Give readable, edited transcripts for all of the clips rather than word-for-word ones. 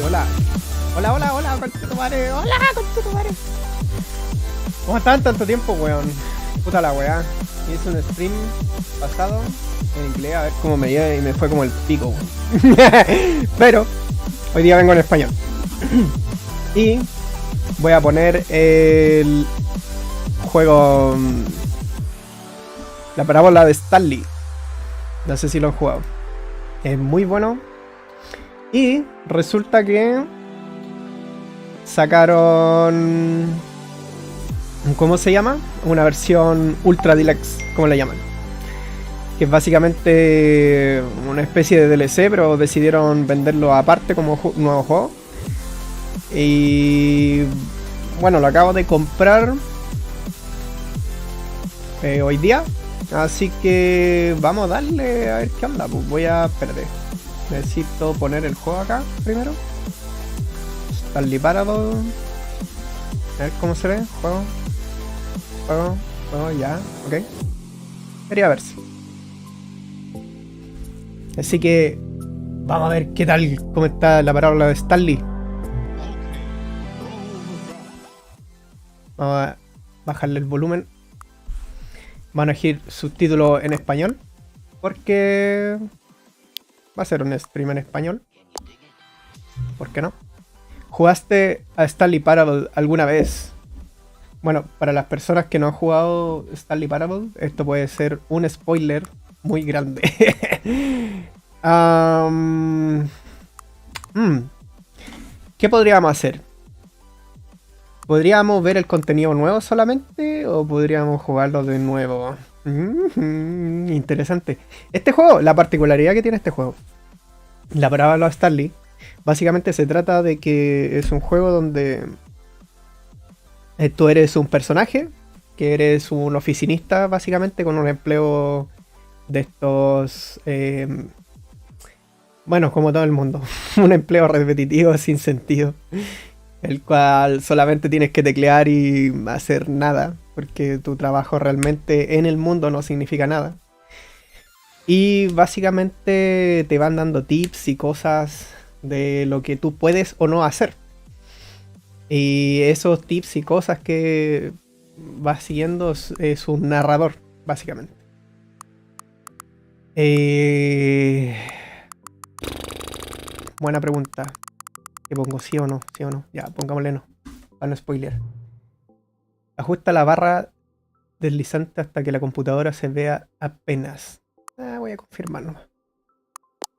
hola. Hola, hola, hola, conchetumare. Hola, conchetumare. ¿Cómo están tanto tiempo, weón? Puta la weá. Hice un stream pasado en inglés a ver cómo me iba y me fue como el pico, weón. Pero hoy día vengo en español. Y voy a poner el juego La parábola de Stanley. No sé si lo han jugado. Es muy bueno. Y resulta que sacaron, ¿cómo se llama? Una versión Ultra Deluxe, como le llaman. Que es básicamente una especie de DLC, pero decidieron venderlo aparte como nuevo juego. Y bueno, lo acabo de comprar hoy día. Así que vamos a darle a ver qué onda. Pues voy a perder. Necesito poner el juego acá primero. Stanley Parable. A ver cómo se ve. Juego, ya, ok. Quería verse. Así que vamos a ver qué tal, cómo está la parábola de Stanley. Vamos a bajarle el volumen. Van a elegir subtítulos en español. Porque va a ser un stream en español. ¿Por qué no? ¿Jugaste a Stanley Parable alguna vez? Bueno, para las personas que no han jugado Stanley Parable, esto puede ser un spoiler muy grande. ¿Qué podríamos hacer? ¿Podríamos ver el contenido nuevo solamente o podríamos jugarlo de nuevo? Interesante. Este juego, la particularidad que tiene este juego, la parábola de Stanley, básicamente se trata de que es un juego donde tú eres un personaje, que eres un oficinista básicamente con un empleo de estos, bueno, como todo el mundo, un empleo repetitivo sin sentido, el cual solamente tienes que teclear y hacer nada, porque tu trabajo realmente en el mundo no significa nada. Y básicamente te van dando tips y cosas de lo que tú puedes o no hacer. Y esos tips y cosas que vas siguiendo es un narrador, básicamente. Buena pregunta. ¿Qué pongo? ¿Sí o no? ¿Sí o no? Ya, pongámosle no. Para no spoiler. Ajusta la barra deslizante hasta que la computadora se vea apenas. Voy a confirmar nomás.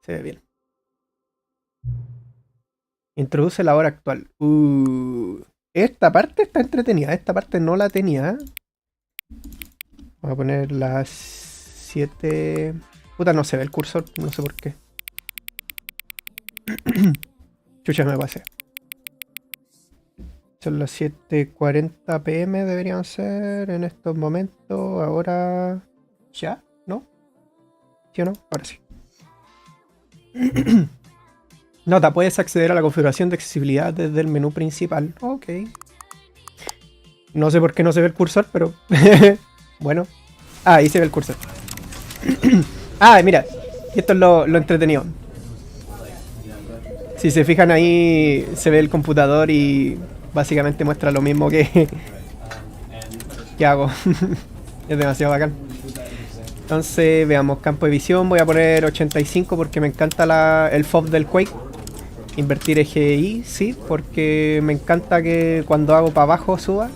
Se ve bien. Introduce la hora actual. Esta parte está entretenida. Esta parte no la tenía. Voy a poner las 7. Puta, no se ve el cursor. No sé por qué. Chucha, me pasé. Son las 7:40 PM deberían ser en estos momentos. Ahora... ¿Ya? ¿No? ¿Sí o no? Ahora sí. Nota, puedes acceder a la configuración de accesibilidad desde el menú principal. Ok. No sé por qué no se ve el cursor, pero... bueno. Ahí se ve el cursor. Mira. Esto es lo entretenido. Si se fijan ahí, se ve el computador y básicamente muestra lo mismo que hago. Es demasiado bacán. Entonces, veamos, campo de visión. Voy a poner 85 porque me encanta el FOV del Quake. Invertir eje Y, sí, porque me encanta que cuando hago para abajo suba.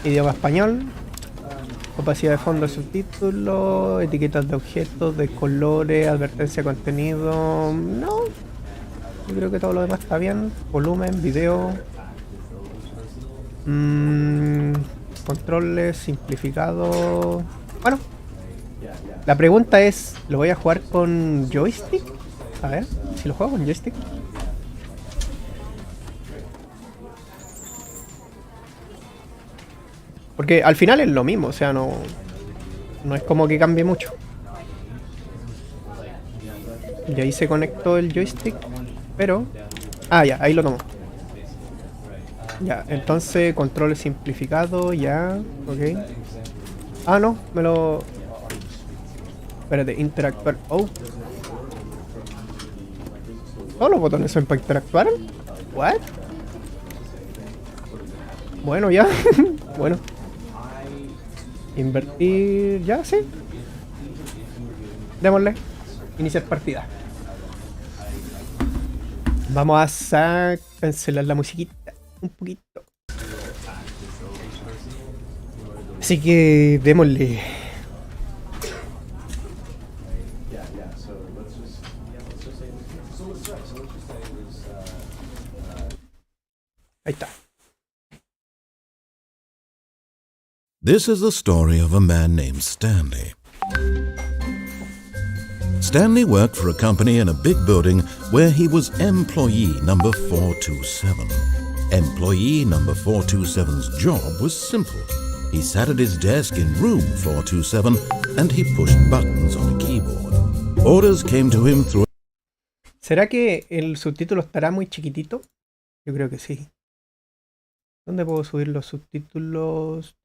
Idioma español. Opacidad de fondo, subtítulos, etiquetas de objetos, de colores, advertencia de contenido. No, yo creo que todo lo demás está bien. Volumen, video. Controles, simplificado. Bueno, la pregunta es, ¿lo voy a jugar con joystick? A ver, si lo juego con joystick. Porque al final es lo mismo, o sea, no es como que cambie mucho. Y ahí se conectó el joystick, pero... ya, ahí lo tomo. Ya, entonces control simplificado, ya, ok. No, me lo... Espérate, interactuar. ¿Todos los botones son para interactuar? ¿What? Bueno, ya. Bueno. Invertir... Ya, sí. Démosle. Iniciar partida. Vamos a cancelar la musiquita un poquito. Así que démosle. Ahí está. This is the story of a man named Stanley. Stanley worked for a company in a big building where he was employee number 427. Employee number 427's job was simple. He sat at his desk in room 427 and he pushed buttons on a keyboard. Orders came to him through... ¿Será que el subtítulo estará muy chiquitito? Yo creo que sí. ¿Dónde puedo subir los subtítulos?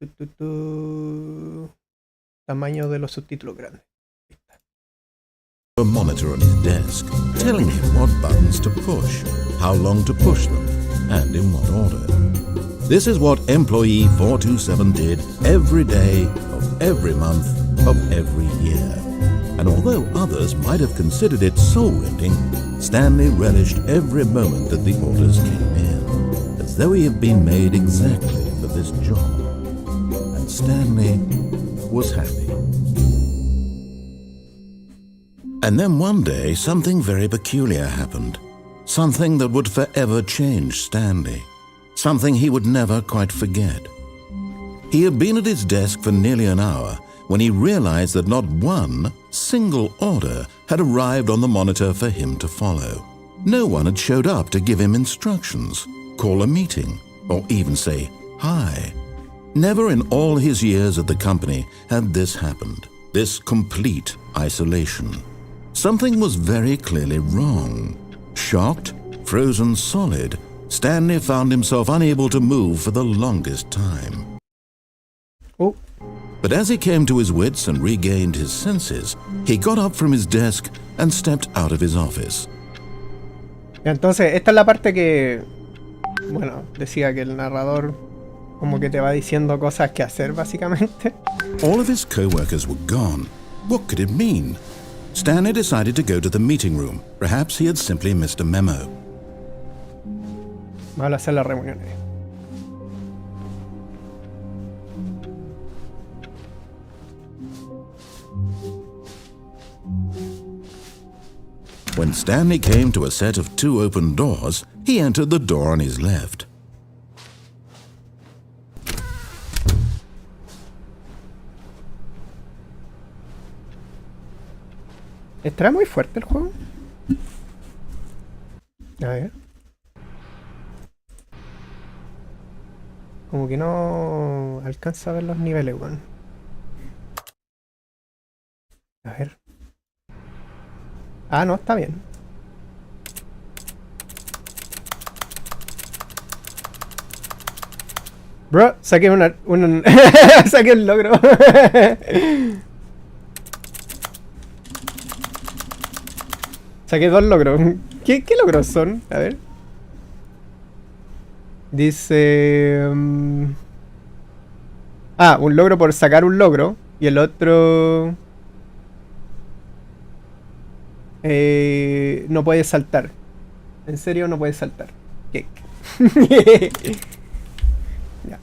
Tamaño de los subtítulos grandes. A monitor on his desk, telling him what buttons to push, how long to push them, and in what order. This is what employee 427 did every day of every month of every year. And although others might have considered it soul-rending, Stanley relished every moment that the orders came in, as though he had been made exactly for this job. And Stanley was happy. And then one day, something very peculiar happened. Something that would forever change Stanley. Something he would never quite forget. He had been at his desk for nearly an hour when he realized that not one single order had arrived on the monitor for him to follow. No one had showed up to give him instructions, call a meeting, or even say hi. Never in all his years at the company had this happened, this complete isolation. Something was very clearly wrong. Shocked, frozen solid, Stanley found himself unable to move for the longest time. Oh. But as he came to his wits and regained his senses, he got up from his desk and stepped out of his office. Entonces, esta es la parte que... Bueno, decía que el narrador como que te va diciendo cosas que hacer, básicamente. All of his co-workers were gone. What could it mean? Stanley decided to go to the meeting room. Perhaps he had simply missed a memo. Vamos a hacer las reuniones. When Stanley came to a set of 2 open doors, he entered the door on his left. ¿Estará muy fuerte el juego? A ver. Como que no alcanza a ver los niveles, weón. A ver. Ah, no, está bien. Bro, saqué saqué un logro. Saqué 2 logros. ¿Qué logros son? A ver. Dice... un logro por sacar un logro. Y el otro... no puedes saltar. En serio, no puedes saltar. ¿Qué? Ya.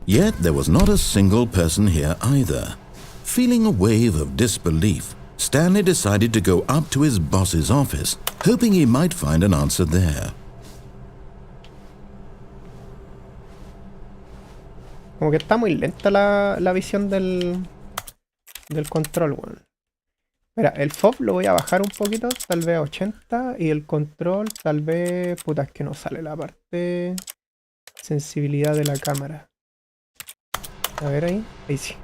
Yet there was not a single person here either. Feeling a wave of disbelief, Stanley decided to go up to his boss's office, hoping he might find an answer there. Como que está muy lenta la visión del control, weón. Mira, el FOV lo voy a bajar un poquito, tal vez a 80, y el control tal vez... Puta, es que no sale la parte... Sensibilidad de la cámara. A ver ahí, ahí sí.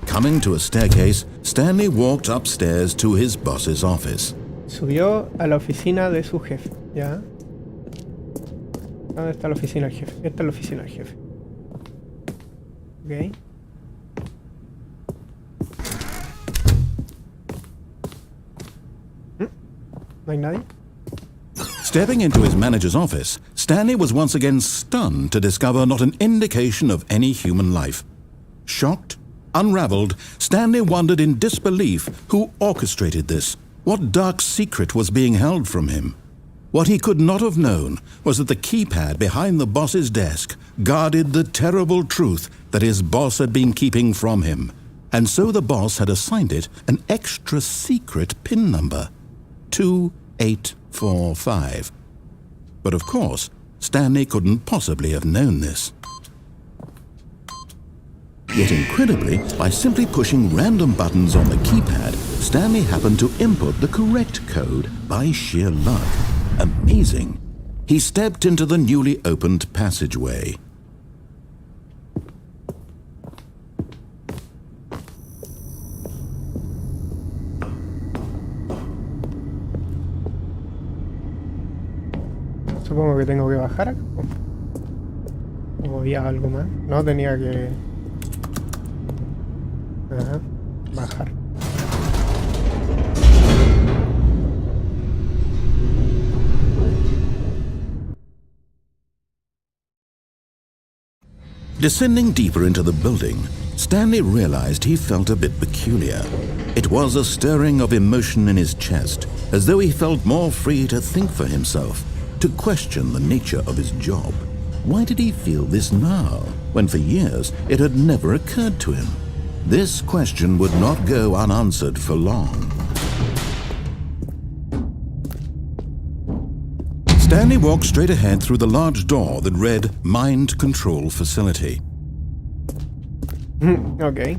Coming to a staircase, Stanley walked upstairs to his boss's office. Subió a la oficina de su jefe, ¿ya? ¿Dónde está la oficina del jefe? Esta es la oficina del jefe. Ok. ¿No hay nadie? Stepping into his manager's office, Stanley was once again stunned to discover not an indication of any human life. Shocked, unraveled, Stanley wondered in disbelief who orchestrated this, what dark secret was being held from him. What he could not have known was that the keypad behind the boss's desk guarded the terrible truth that his boss had been keeping from him, and so the boss had assigned it an extra secret PIN number, 2845. But of course, Stanley couldn't possibly have known this. Yet incredibly, by simply pushing random buttons on the keypad, Stanley happened to input the correct code by sheer luck. Amazing. He stepped into the newly opened passageway. Supongo que tengo que bajar acá. ¿O había algo más? No, tenía que... Ajá, bajar. Descending deeper into the building, Stanley realized he felt a bit peculiar. It was a stirring of emotion in his chest, as though he felt more free to think for himself, to question the nature of his job. Why did he feel this now, when for years it had never occurred to him? This question would not go unanswered for long. Stanley walked straight ahead through the large door that read Mind Control Facility. Okay.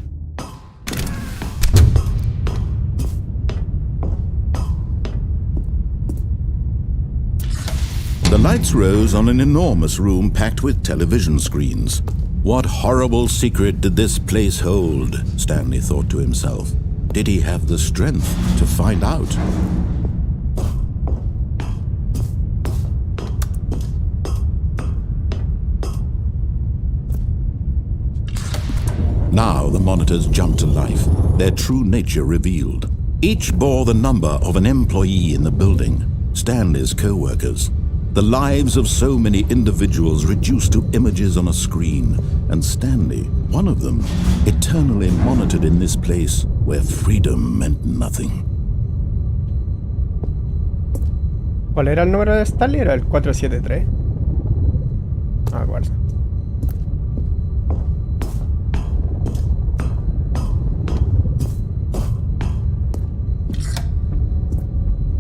The lights rose on an enormous room packed with television screens. What horrible secret did this place hold? Stanley thought to himself. Did he have the strength to find out? Now the monitors jumped to life, their true nature revealed. Each bore the number of an employee in the building, Stanley's co-workers. The lives of so many individuals reduced to images on a screen, and Stanley, one of them, eternally monitored in this place where freedom meant nothing. ¿Cuál era el número de Stanley? Era el 473. No me acuerdo.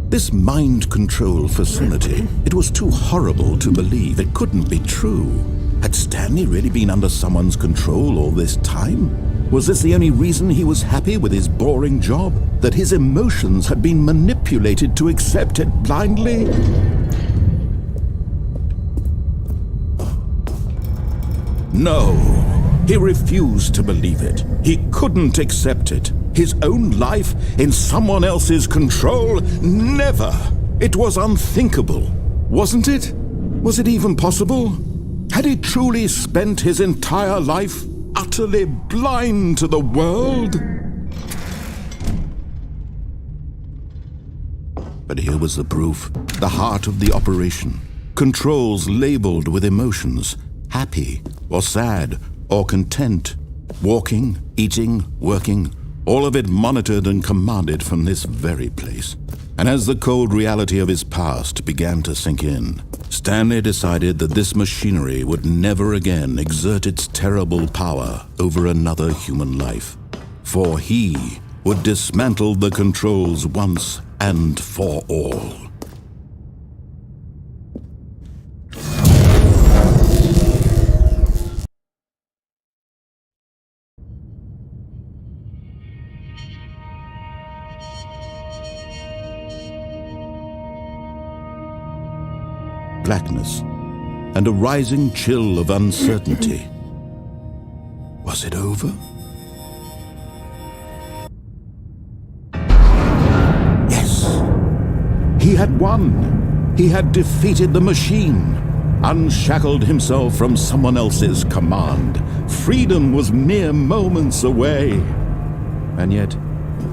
This mind control facility, it was too horrible to believe. It couldn't be true. Had Stanley really been under someone's control all this time? Was this the only reason he was happy with his boring job? That his emotions had been manipulated to accept it blindly? No, he refused to believe it. He couldn't accept it. His own life in someone else's control? Never! It was unthinkable, wasn't it? Was it even possible? Had he truly spent his entire life utterly blind to the world? But here was the proof, the heart of the operation. Controls labeled with emotions, happy or sad or content, walking, eating, working, all of it monitored and commanded from this very place. And as the cold reality of his past began to sink in, Stanley decided that this machinery would never again exert its terrible power over another human life. For he would dismantle the controls once and for all. Blackness, and a rising chill of uncertainty. Was it over? Yes! He had won! He had defeated the machine, unshackled himself from someone else's command, freedom was mere moments away. And yet,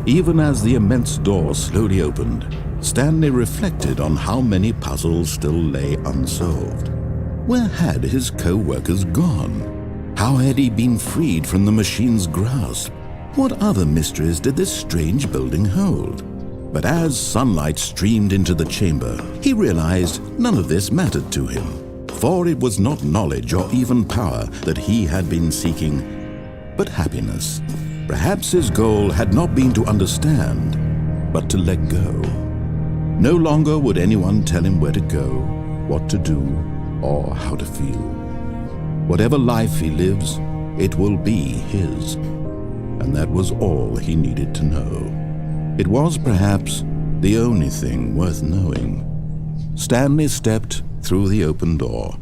even as the immense door slowly opened, Stanley reflected on how many puzzles still lay unsolved. Where had his co-workers gone? How had he been freed from the machine's grasp? What other mysteries did this strange building hold? But as sunlight streamed into the chamber, he realized none of this mattered to him, for it was not knowledge or even power that he had been seeking, but happiness. Perhaps his goal had not been to understand, but to let go. No longer would anyone tell him where to go, what to do, or how to feel. Whatever life he lives, it will be his. And that was all he needed to know. It was perhaps the only thing worth knowing. Stanley stepped through the open door.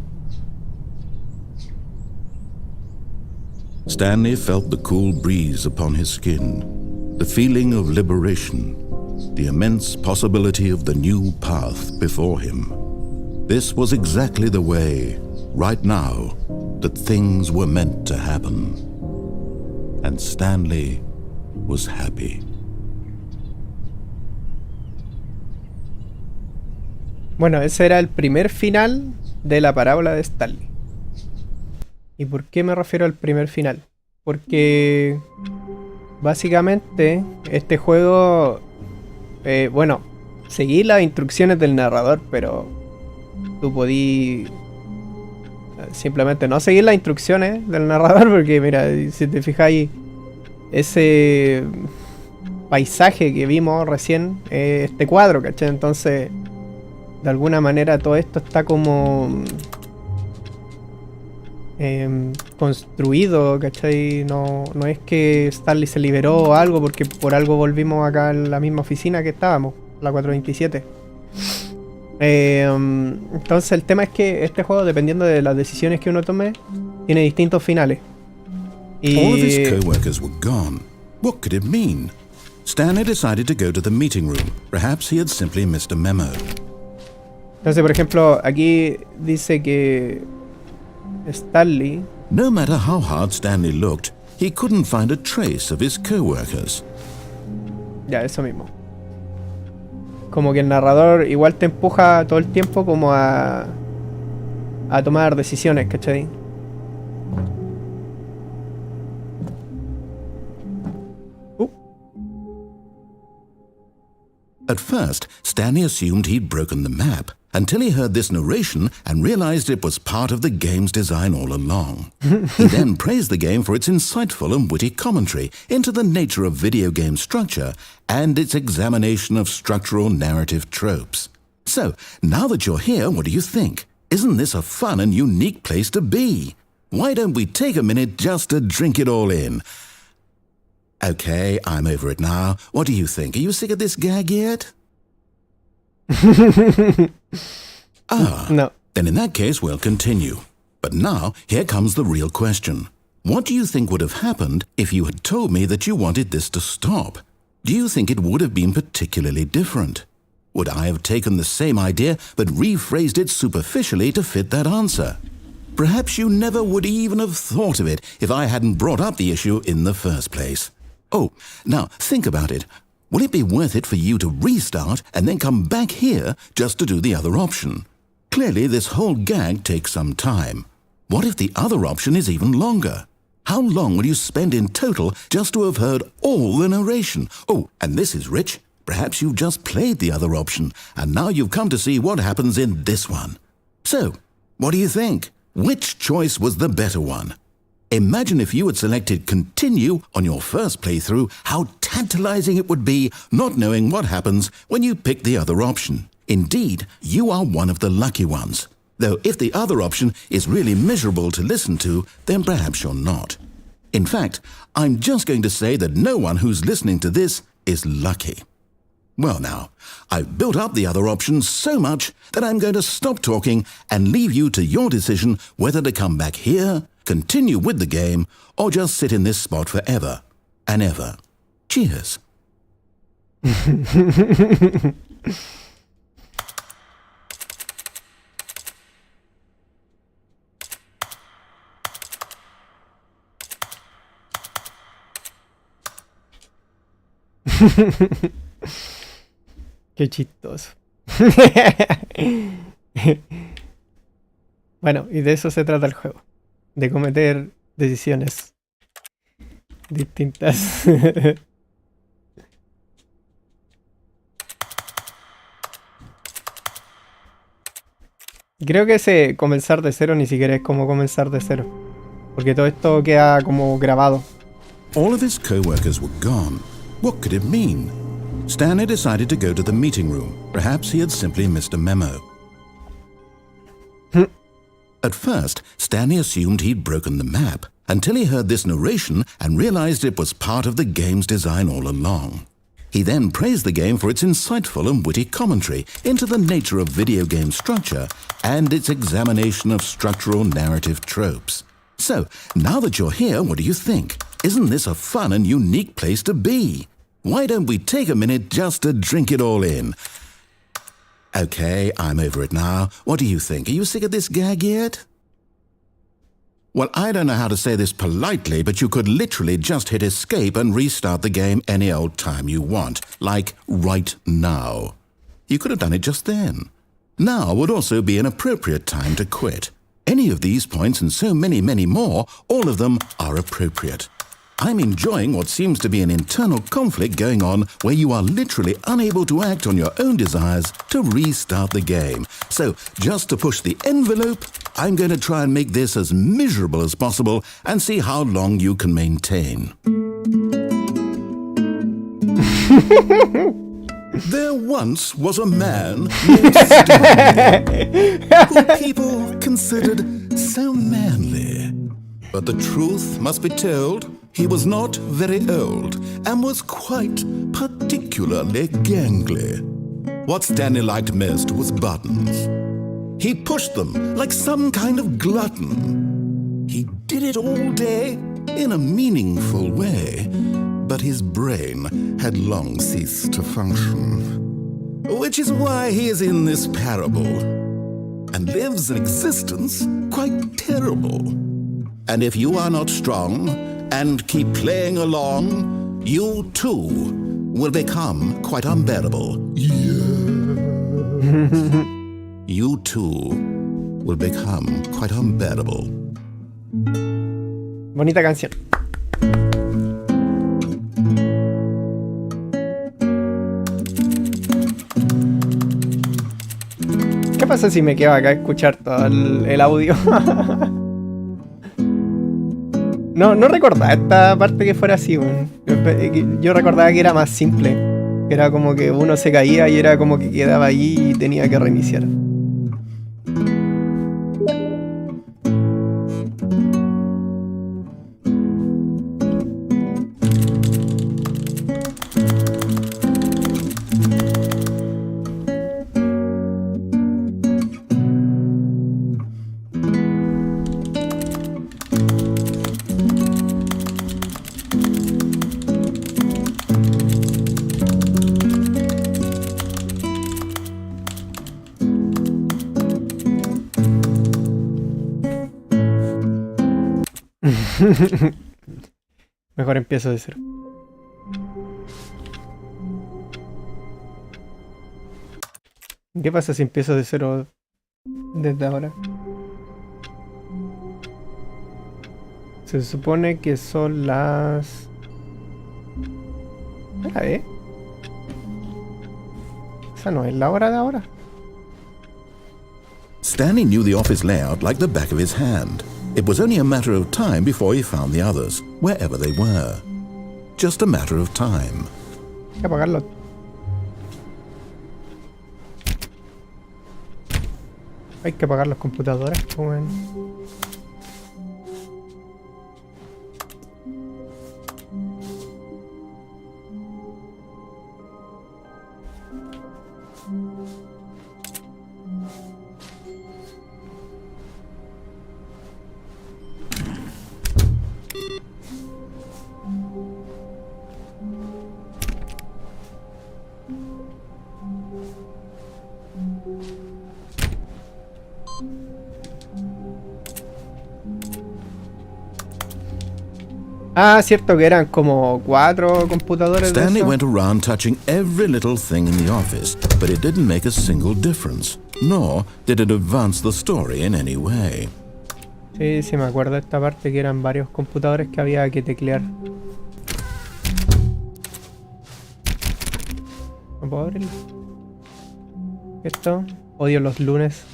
Stanley felt the cool breeze upon his skin, the feeling of liberation, the immense possibility of the new path before him. This was exactly the way, right now, that things were meant to happen. And Stanley was happy. Bueno, ese era el primer final de la parábola de Stanley. ¿Y por qué me refiero al primer final? Porque básicamente este juego, bueno, seguí las instrucciones del narrador, pero tú podí simplemente no seguir las instrucciones del narrador, porque mira, si te fijáis, ese paisaje que vimos recién, este cuadro, ¿cachai? Entonces, de alguna manera todo esto está como construido, ¿cachai? No es que Stanley se liberó o algo, porque por algo volvimos acá en la misma oficina que estábamos, la 427. Entonces el tema es que este juego, dependiendo de las decisiones que uno tome, tiene distintos finales. All of his co-workers were gone. What could it mean? Stanley decided to go to the meeting room. Perhaps he had simply missed a memo. Entonces, por ejemplo, aquí dice que Stanley... No matter how hard Stanley looked, he couldn't find a trace of his co-workers. Ya, eso mismo. Como que el narrador igual te empuja todo el tiempo como a tomar decisiones, ¿cachai? At first, Stanley assumed he'd broken the map, until he heard this narration and realized it was part of the game's design all along. He then praised the game for its insightful and witty commentary into the nature of video game structure and its examination of structural narrative tropes. So, now that you're here, what do you think? Isn't this a fun and unique place to be? Why don't we take a minute just to drink it all in? Okay, I'm over it now. What do you think? Are you sick of this gag yet? No. Then in that case, we'll continue. But now, here comes the real question. What do you think would have happened if you had told me that you wanted this to stop? Do you think it would have been particularly different? Would I have taken the same idea but rephrased it superficially to fit that answer? Perhaps you never would even have thought of it if I hadn't brought up the issue in the first place. Oh, now think about it. Will it be worth it for you to restart and then come back here just to do the other option? Clearly, this whole gag takes some time. What if the other option is even longer? How long will you spend in total just to have heard all the narration? Oh, and this is rich. Perhaps you've just played the other option, and now you've come to see what happens in this one. So, what do you think? Which choice was the better one? Imagine if you had selected continue on your first playthrough, how tantalizing it would be not knowing what happens when you pick the other option. Indeed, you are one of the lucky ones. Though if the other option is really miserable to listen to, then perhaps you're not. In fact, I'm just going to say that no one who's listening to this is lucky. Well now, I've built up the other options so much that I'm going to stop talking and leave you to your decision whether to come back here, continue with the game, or just sit in this spot forever and ever. Cheers. Qué chistoso. Bueno, y de eso se trata el juego. De cometer decisiones distintas. Creo que ese comenzar de cero ni siquiera es como comenzar de cero. Porque todo esto queda como grabado. All of his co-workers were gone. What could it mean? Stanley decided to go to the meeting room. Perhaps he had simply missed a memo. At first, Stanley assumed he'd broken the map, until he heard this narration and realized it was part of the game's design all along. He then praised the game for its insightful and witty commentary into the nature of video game structure and its examination of structural narrative tropes. So, now that you're here, what do you think? Isn't this a fun and unique place to be? Why don't we take a minute just to drink it all in? Okay, I'm over it now. What do you think? Are you sick of this gag yet? Well, I don't know how to say this politely, but you could literally just hit escape and restart the game any old time you want. Like right now. You could have done it just then. Now would also be an appropriate time to quit. Any of these points and so many, many more, all of them are appropriate. I'm enjoying what seems to be an internal conflict going on where you are literally unable to act on your own desires to restart the game. So, just to push the envelope, I'm going to try and make this as miserable as possible and see how long you can maintain. There once was a man named Stanley, who people considered so manly. But the truth must be told, he was not very old and was quite particularly gangly. What Stanley liked most was buttons. He pushed them like some kind of glutton. He did it all day in a meaningful way, but his brain had long ceased to function. Which is why he is in this parable and lives an existence quite terrible. And if you are not strong and keep playing along, you too will become quite unbearable. Yeah. You too will become quite unbearable. Bonita canción. ¿Qué pasa si me quedo acá a escuchar todo el audio? No recordaba esta parte que fuera así, weón. Yo recordaba que era más simple. Era como que uno se caía y era como que quedaba ahí y tenía que reiniciar. Mejor empiezo de cero. ¿Qué pasa si empiezo de cero desde ahora? Se supone que son las... A ver. Esa no es la hora de ahora. Stanley knew the office layout like the back of his hand. It was only a matter of time before he found the others, wherever they were. Just a matter of time. Hay que apagarlo. Hay que apagar las computadoras, como en... Ah, cierto que eran como 4 computadores de Stanley esos. went around touching every little thing in the office, but it didn't make a single difference, nor did it advance the story in any way. Sí, sí, me acuerdo de esta parte que eran varios computadores que había que teclear. ¿No puedo abrirlo? Esto. Odio los lunes.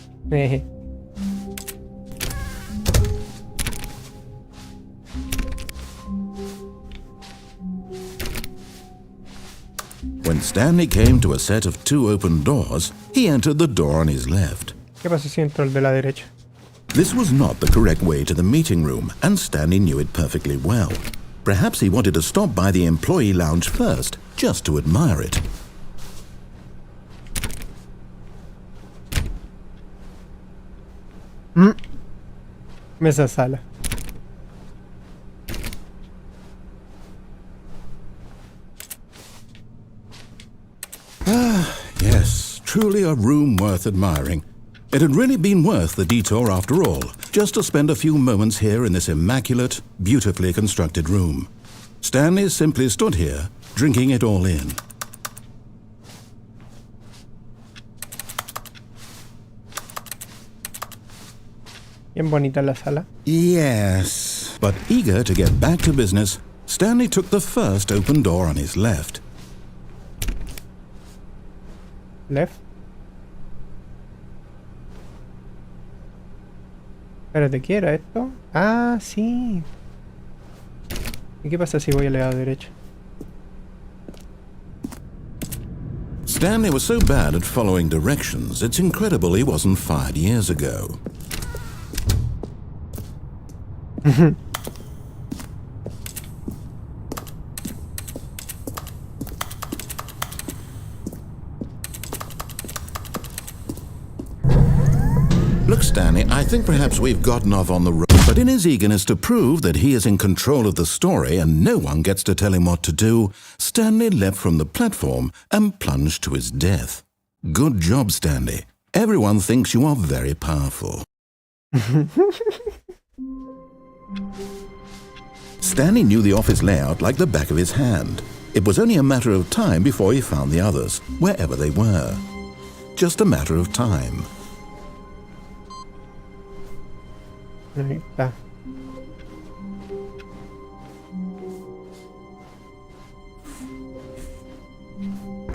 When Stanley came to a set of 2 open doors, he entered the door on his left. ¿Qué pasa si entro el de la derecha? This was not the correct way to the meeting room, and Stanley knew it perfectly well. Perhaps he wanted to stop by the employee lounge first, just to admire it. Mesa sala. Yes, truly a room worth admiring. It had really been worth the detour after all, just to spend a few moments here in this immaculate, beautifully constructed room. Stanley simply stood here, drinking it all in. Bien bonita la sala. Yes, but eager to get back to business, Stanley took the first open door on his left. Left. Espérate, ¿qué era esto? Ah, sí. ¿Y qué pasa si voy al lado derecho? Stanley was so bad at following directions, it's incredible he wasn't fired years ago. Look, Stanley, I think perhaps we've gotten off on the road. But in his eagerness to prove that he is in control of the story and no one gets to tell him what to do, Stanley leapt from the platform and plunged to his death. Good job, Stanley. Everyone thinks you are very powerful. Stanley knew the office layout like the back of his hand. It was only a matter of time before he found the others, wherever they were. Just a matter of time. Ahí está.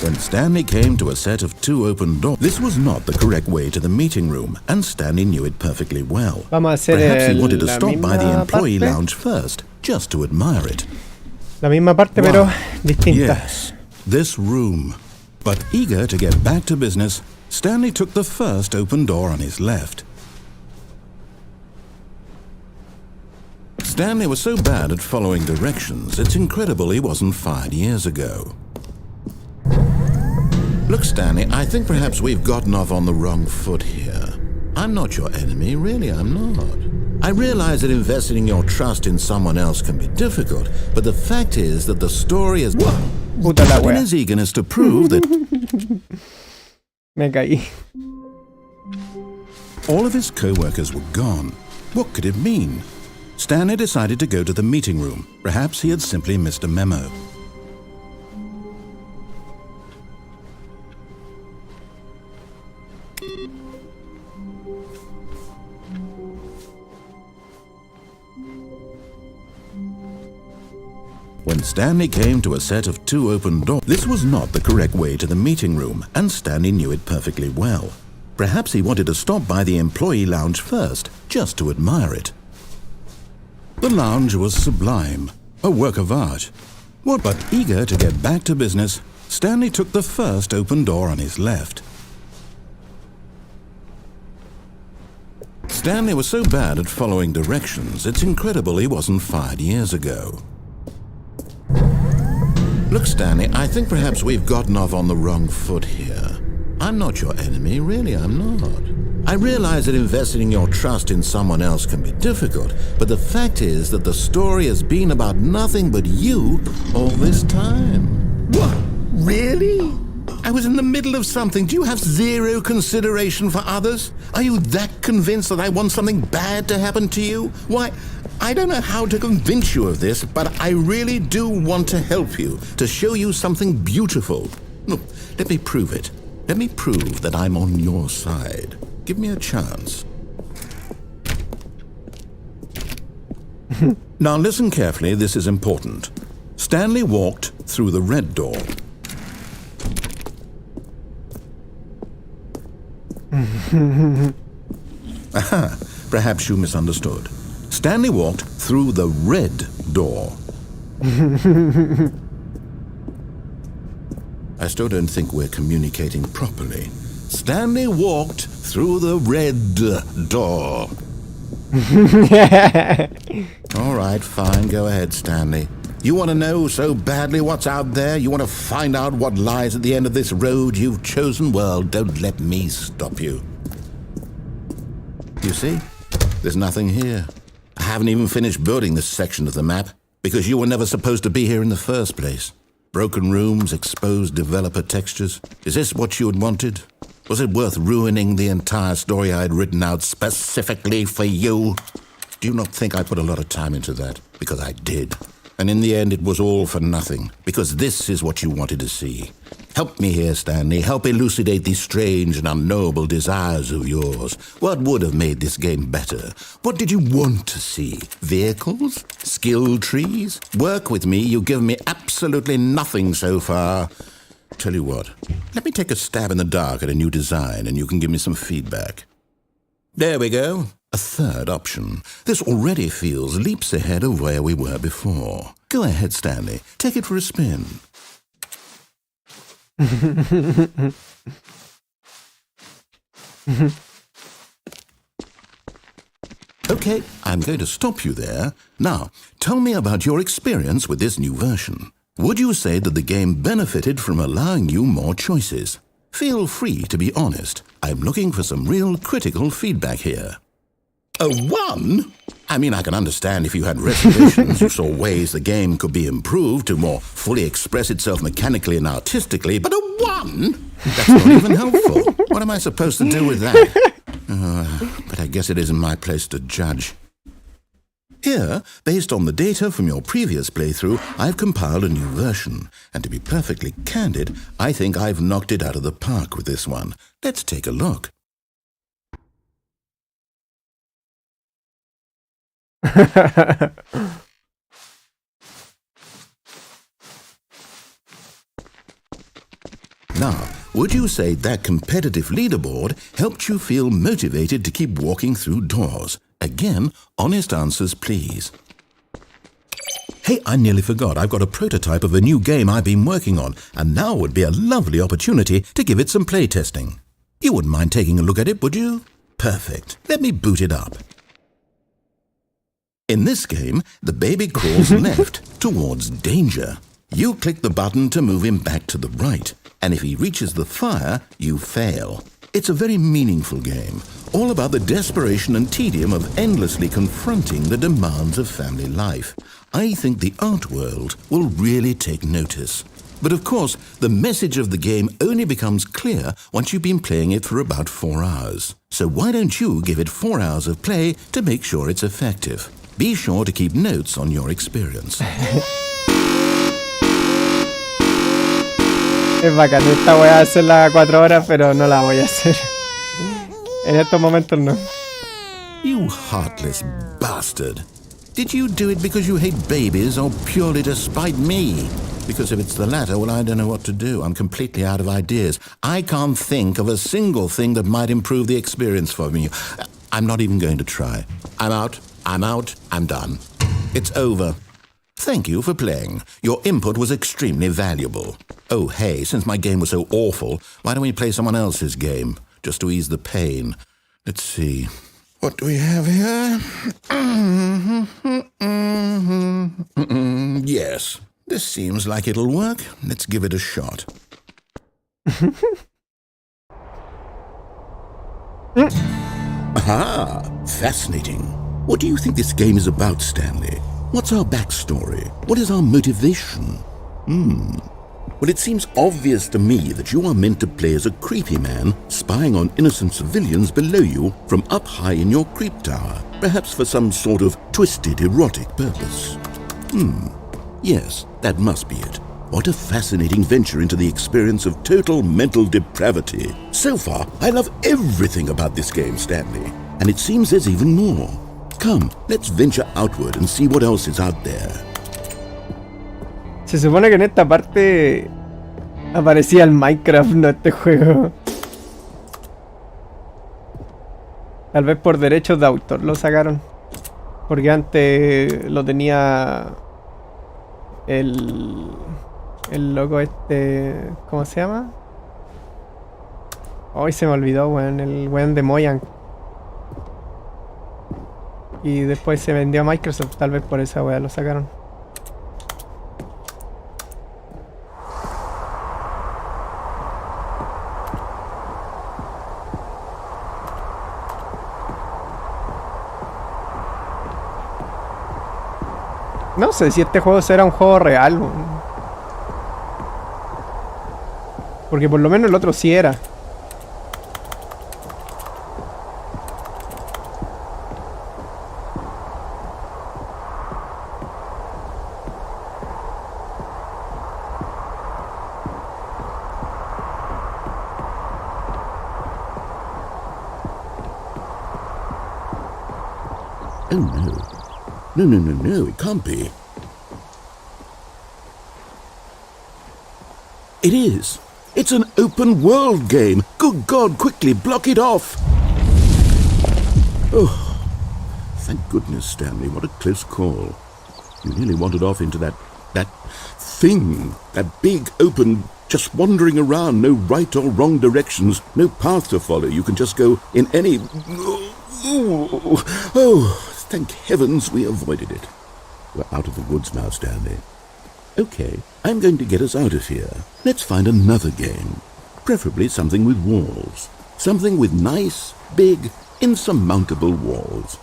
When Stanley came to a set of 2 open doors, this was not the correct way to the meeting room, and Stanley knew it perfectly well. Vamos a hacer Perhaps he wanted to la stop by the misma employee parte. lounge first, just to admire it. La misma parte, pero distinta. Yes, this room. But eager to get back to business, Stanley took the first open door on his left. Stanley was so bad at following directions, it's incredible he wasn't fired years ago. Look, Stanley, I think perhaps we've gotten off on the wrong foot here. I'm not your enemy, really, I'm not. I realize that investing your trust in someone else can be difficult, but the fact is that the story is... Puta la But in wea. his eagerness to prove that Me caí. all of his co-workers were gone, what could it mean? Stanley decided to go to the meeting room. Perhaps he had simply missed a memo. When Stanley came to a set of 2 open doors, this was not the correct way to the meeting room, and Stanley knew it perfectly well. Perhaps he wanted to stop by the employee lounge first, just to admire it. The lounge was sublime, a work of art. But eager to get back to business, Stanley took the first open door on his left. Stanley was so bad at following directions, it's incredible he wasn't fired years ago. Look, Stanley, I think perhaps we've gotten off on the wrong foot here. I'm not your enemy, really, I'm not. I realize that investing your trust in someone else can be difficult, but the fact is that the story has been about nothing but you all this time. What? Really? I was in the middle of something. Do you have zero consideration for others? Are you that convinced that I want something bad to happen to you? Why, I don't know how to convince you of this, but I really do want to help you, to show you something beautiful. Look, let me prove it. Let me prove that I'm on your side. Give me a chance. Now listen carefully, this is important. Stanley walked through the red door. Aha, perhaps you misunderstood. Stanley walked through the red door. I still don't think we're communicating properly. Stanley walked through the red door. All right, fine, go ahead, Stanley. You want to know so badly what's out there? You want to find out what lies at the end of this road you've chosen? Well, don't let me stop you. You see? There's nothing here. I haven't even finished building this section of the map, because you were never supposed to be here in the first place. Broken rooms, exposed developer textures. Is this what you had wanted? Was it worth ruining the entire story I had written out specifically for you? Do you not think I put a lot of time into that? Because I did. And in the end, it was all for nothing, because this is what you wanted to see. Help me here, Stanley. Help elucidate these strange and unknowable desires of yours. What would have made this game better? What did you want to see? Vehicles? Skill trees? Work with me. You've given me absolutely nothing so far. Tell you what, let me take a stab in the dark at a new design and you can give me some feedback. There we go. A third option. This already feels leaps ahead of where we were before. Go ahead, Stanley. Take it for a spin. Okay, I'm going to stop you there. Now, tell me about your experience with this new version. Would you say that the game benefited from allowing you more choices? Feel free to be honest. I'm looking for some real critical feedback here. A 1? I mean, I can understand if you had reservations, you saw ways the game could be improved to more fully express itself mechanically and artistically, but a 1? That's not even helpful. What am I supposed to do with that? But I guess it isn't my place to judge. Here, based on the data from your previous playthrough, I've compiled a new version. And to be perfectly candid, I think I've knocked it out of the park with this one. Let's take a look. Now, would you say that competitive leaderboard helped you feel motivated to keep walking through doors? Again, honest answers, please. Hey, I nearly forgot. I've got a prototype of a new game I've been working on, and now would be a lovely opportunity to give it some playtesting. You wouldn't mind taking a look at it, would you? Perfect. Let me boot it up. In this game, the baby crawls left towards danger. You click the button to move him back to the right, and if he reaches the fire, you fail. It's a very meaningful game, all about the desperation and tedium of endlessly confronting the demands of family life. I think the art world will really take notice. But of course, the message of the game only becomes clear once you've been playing it for about 4 hours. So why don't you give it 4 hours of play to make sure it's effective? Be sure to keep notes on your experience. Es bacán, esta voy a hacerla a 4 horas, pero no la voy a hacer. En estos momentos no. You heartless bastard. Did you do it because you hate babies or purely to spite me? Because if it's the latter, well, I don't know what to do. I'm completely out of ideas. I can't think of a single thing that might improve the experience for me. I'm not even going to try. I'm out. I'm done. It's over. Thank you for playing. Your input was extremely valuable. Oh, hey, since my game was so awful, why don't we play someone else's game, just to ease the pain? Let's see. What do we have here? Yes, this seems like it'll work. Let's give it a shot. Aha! Fascinating. What do you think this game is about, Stanley? What's our backstory? What is our motivation? Well, it seems obvious to me that you are meant to play as a creepy man spying on innocent civilians below you from up high in your creep tower, perhaps for some sort of twisted erotic purpose. Yes, that must be it. What a fascinating venture into the experience of total mental depravity. So far, I love everything about this game, Stanley. And it seems there's even more. Come, let's venture outward and see what else is out there. Se supone que en esta parte aparecía el Minecraft, no este juego. Tal vez por derechos de autor lo sacaron. Porque antes lo tenía el loco este... ¿Cómo se llama? Hoy se me olvidó, weón. El weón de Mojang. Y después se vendió a Microsoft. Tal vez por esa weá lo sacaron. No sé si este juego será un juego real. Porque por lo menos el otro sí era. Oh no. No, it can't be. It is. It's an open world game. Good God, quickly block it off. Oh, thank goodness, Stanley. What a close call. You nearly wandered off into that thing. That big, open, just wandering around. No right or wrong directions. No path to follow. You can just go in any... Oh, thank heavens we avoided it. We're out of the woods now, Stanley. Okay, I'm going to get us out of here. Let's find another game. Preferably something with walls. Something with nice, big, insurmountable walls.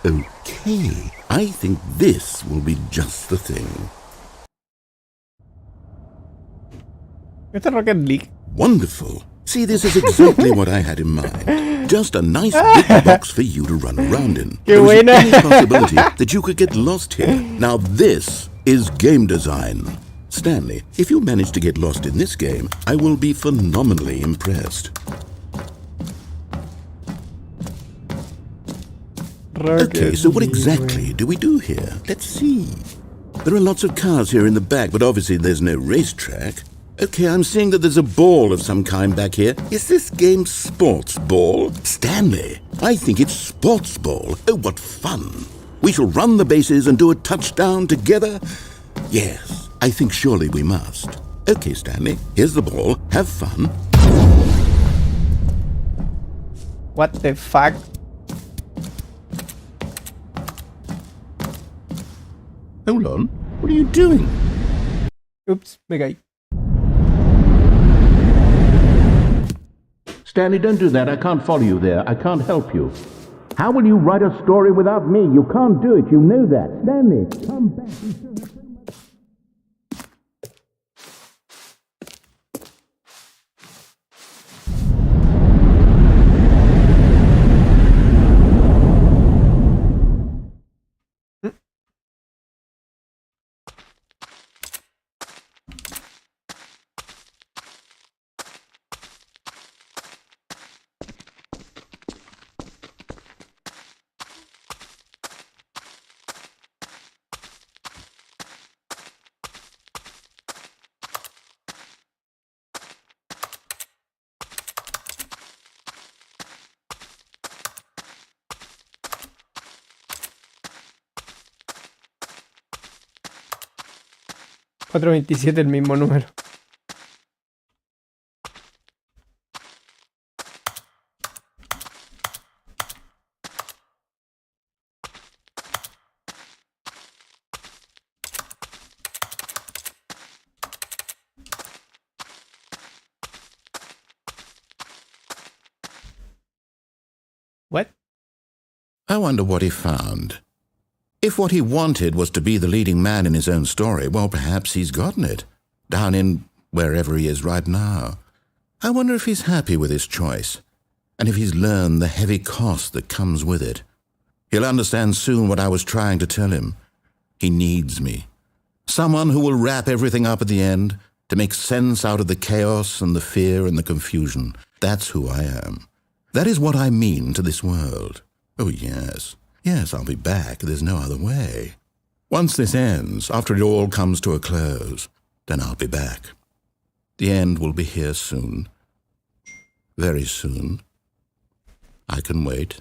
Okay, I think this will be just the thing. It's a Rocket League. Wonderful. See, this is exactly what I had in mind. Just a nice big box for you to run around in. There was any possibility that you could get lost here. Now this is game design. Stanley, if you manage to get lost in this game, I will be phenomenally impressed. Okay, so what exactly do we do here? Let's see. There are lots of cars here in the back, but obviously there's no racetrack. Okay, I'm seeing that there's a ball of some kind back here. Is this game sports ball? Stanley, I think it's sports ball. Oh, what fun. We shall run the bases and do a touchdown together. Yes, I think surely we must. Okay, Stanley, here's the ball. Have fun. What the fuck? Hold on. What are you doing? Oops, me caí. Stanley, don't do that. I can't follow you there. I can't help you. How will you write a story without me? You can't do it. You know that. Stanley, come back and show us so much. $4.27 el mismo número. What? I wonder what he found. If what he wanted was to be the leading man in his own story, well, perhaps he's gotten it. Down in wherever he is right now. I wonder if he's happy with his choice, and if he's learned the heavy cost that comes with it. He'll understand soon what I was trying to tell him. He needs me. Someone who will wrap everything up at the end, to make sense out of the chaos and the fear and the confusion. That's who I am. That is what I mean to this world. Oh, yes. Yes, I'll be back. There's no other way. Once this ends, after it all comes to a close, then I'll be back. The end will be here soon. Very soon. I can wait.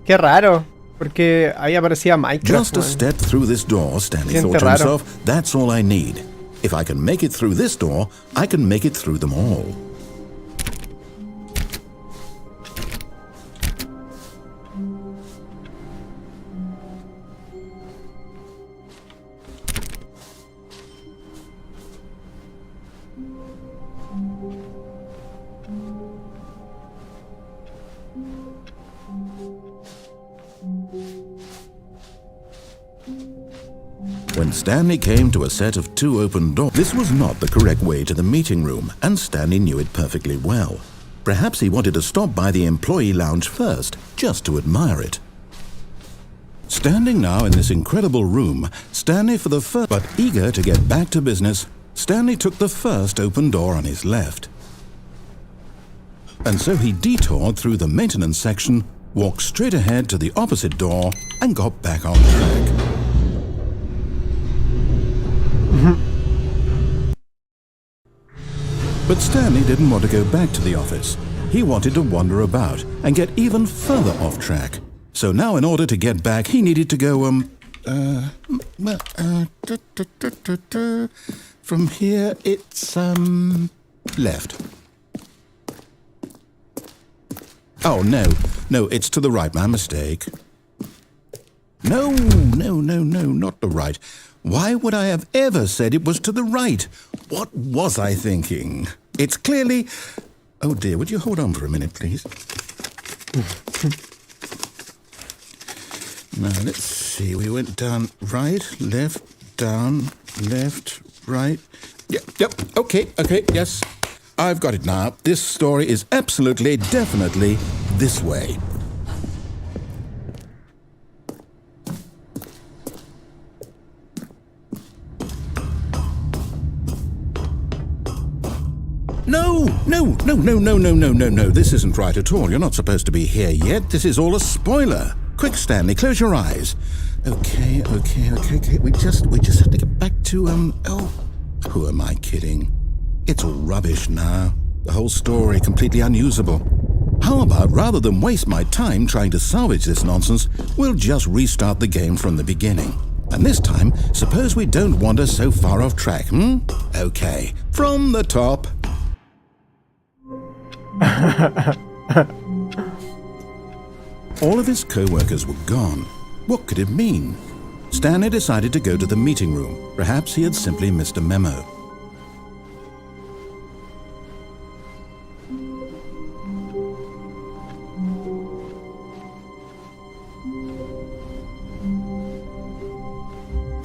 Qué raro, porque ahí aparecía Minecraft. Just a step through this door, Stanley thought to himself, that's all I need. If I can make it through this door, I can make it through them all. When Stanley came to a set of 2 open doors, this was not the correct way to the meeting room, and Stanley knew it perfectly well. Perhaps he wanted to stop by the employee lounge first, just to admire it. Standing now in this incredible room, Stanley for the first, but eager to get back to business, Stanley took the first open door on his left. And so he detoured through the maintenance section, walked straight ahead to the opposite door, and got back on track. But Stanley didn't want to go back to the office. He wanted to wander about and get even further off track. So now in order to get back, he needed to go, from here it's, left. Oh, no, it's to the right, my mistake. No, not the right. Why would I have ever said it was to the right? What was I thinking? It's clearly... Oh dear, would you hold on for a minute, please? Now, let's see. We went down right, left, down, left, right. Yep, okay, yes. I've got it now. This story is absolutely, definitely this way. No. This isn't right at all. You're not supposed to be here yet. This is all a spoiler. Quick, Stanley, close your eyes. Okay. We just have to get back to, who am I kidding? It's all rubbish now. The whole story completely unusable. How about, rather than waste my time trying to salvage this nonsense, we'll just restart the game from the beginning. And this time, suppose we don't wander so far off track, Okay, from the top. All of his co-workers were gone. What could it mean? Stanley decided to go to the meeting room. Perhaps he had simply missed a memo.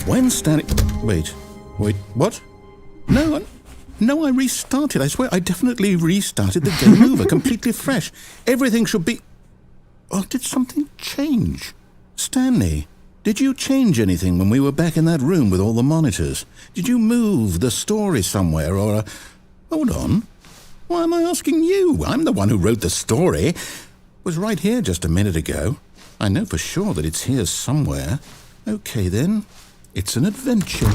When Stanley... Wait, what? No, I restarted. I swear, I definitely restarted the game over, completely fresh. Everything should be... Oh, did something change? Stanley, did you change anything when we were back in that room with all the monitors? Did you move the story somewhere, or... Hold on. Why am I asking you? I'm the one who wrote the story. It was right here just a minute ago. I know for sure that it's here somewhere. Okay, then. It's an adventure.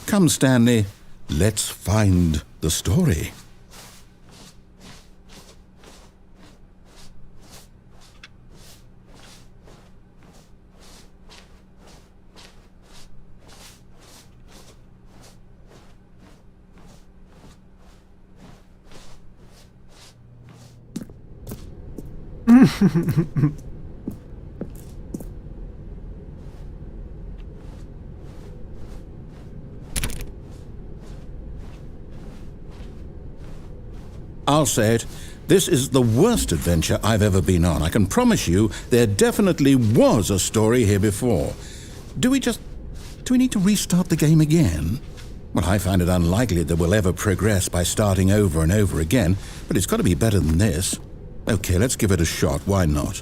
Come, Stanley. Let's find the story. I'll say it. This is the worst adventure I've ever been on. I can promise you there definitely was a story here before. Do we need to restart the game again? Well, I find it unlikely that we'll ever progress by starting over and over again, but it's got to be better than this. Okay, let's give it a shot. Why not?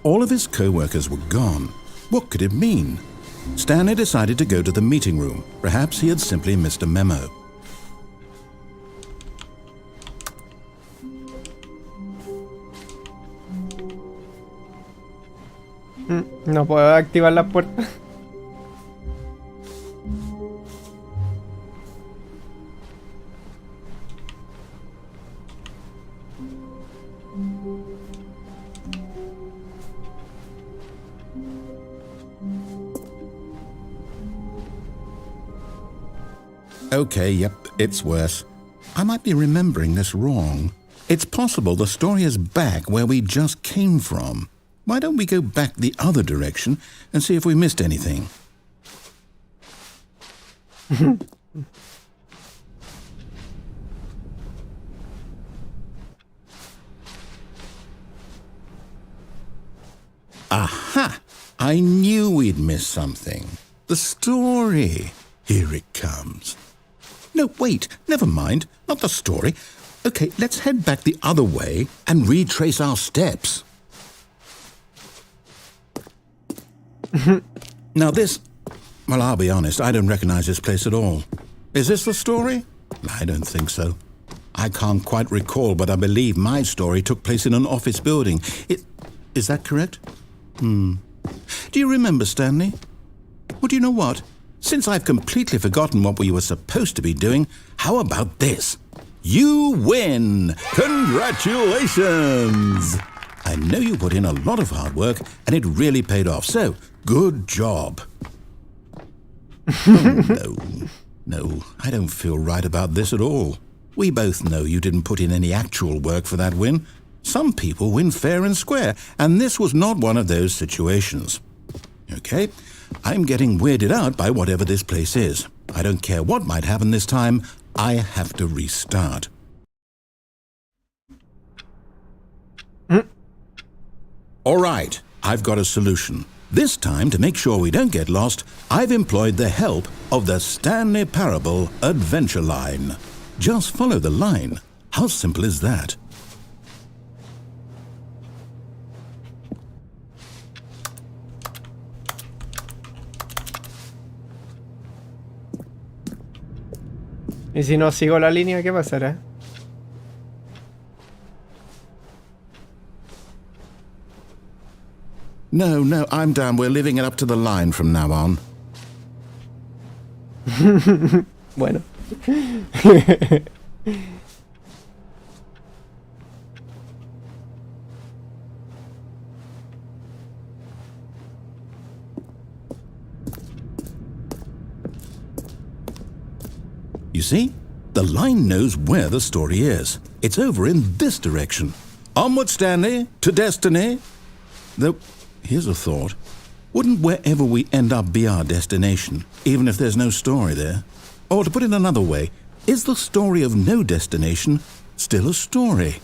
All of his co-workers were gone. What could it mean? Stanley decided to go to the meeting room. Perhaps he had simply missed a memo. No puedo activar la puerta. Okay, yep, it's worse. I might be remembering this wrong. It's possible the story is back where we just came from. Why don't we go back the other direction and see if we missed anything? Aha! I knew we'd missed something. The story. Here it comes. No, wait, never mind. Not the story. Okay, let's head back the other way and retrace our steps. Now well, I'll be honest, I don't recognize this place at all. Is this the story? I don't think so. I can't quite recall, but I believe my story took place in an office building. Is that correct? Do you remember, Stanley? Well, do you know what? Since I've completely forgotten what we were supposed to be doing, how about this? You win! Congratulations! I know you put in a lot of hard work, and it really paid off, so good job. Oh, no, I don't feel right about this at all. We both know you didn't put in any actual work for that win. Some people win fair and square, and this was not one of those situations. Okay, I'm getting weirded out by whatever this place is. I don't care what might happen this time, I have to restart. All right, I've got a solution. This time, to make sure we don't get lost, I've employed the help of the Stanley Parable Adventure Line. Just follow the line. How simple is that? Y si no sigo la línea, ¿qué pasará? No, I'm down. We're living it up to the line from now on. Bueno. You see? The line knows where the story is. It's over in this direction. Onward, Stanley, to destiny. Though, here's a thought. Wouldn't wherever we end up be our destination, even if there's no story there? Or to put it another way, is the story of no destination still a story?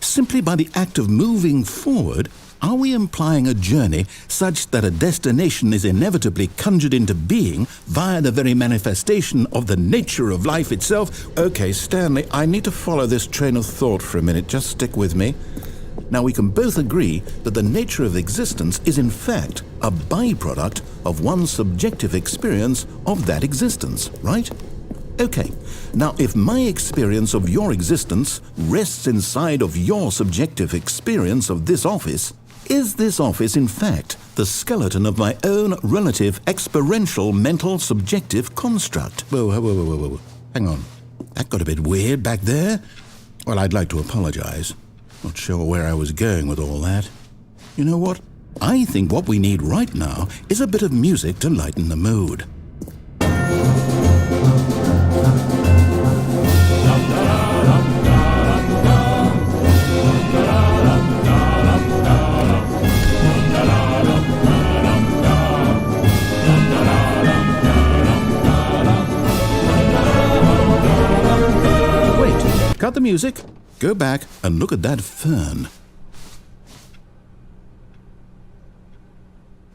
Simply by the act of moving forward, are we implying a journey such that a destination is inevitably conjured into being via the very manifestation of the nature of life itself? Okay, Stanley, I need to follow this train of thought for a minute. Just stick with me. Now, we can both agree that the nature of existence is in fact a byproduct of one's subjective experience of that existence, right? Okay, now if my experience of your existence rests inside of your subjective experience of this office, is this office in fact the skeleton of my own relative experiential mental subjective construct? Whoa. Hang on. That got a bit weird back there. Well, I'd like to apologize. Not sure where I was going with all that. You know what? I think what we need right now is a bit of music to lighten the mood. cut the music, go back and look at that fern.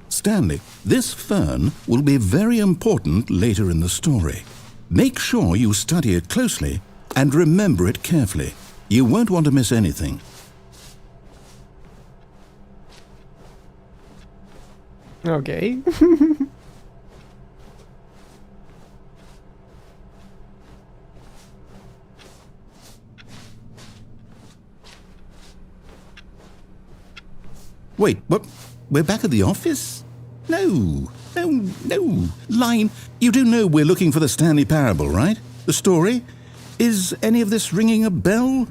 Stanley, this fern will be very important later in the story. Make sure you study it closely and remember it carefully. You won't want to miss anything. Okay. Wait, what? We're back at the office? No. Line, you do know we're looking for the Stanley Parable, right? The story? Is any of this ringing a bell?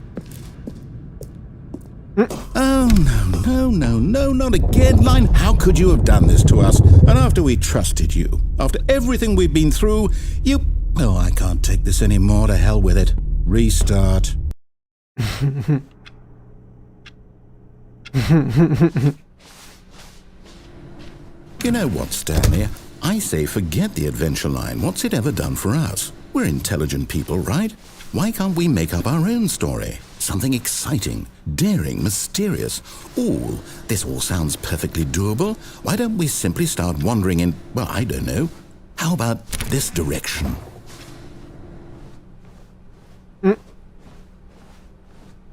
Oh, no, not again, Line. How could you have done this to us? And after we trusted you, after everything we've been through, you... Oh, I can't take this anymore. To hell with it. Restart. You know what, Stanley? I say forget the adventure line. What's it ever done for us? We're intelligent people, right? Why can't we make up our own story? Something exciting, daring, mysterious. This all sounds perfectly doable. Why don't we simply start wandering in, well, I don't know. How about this direction?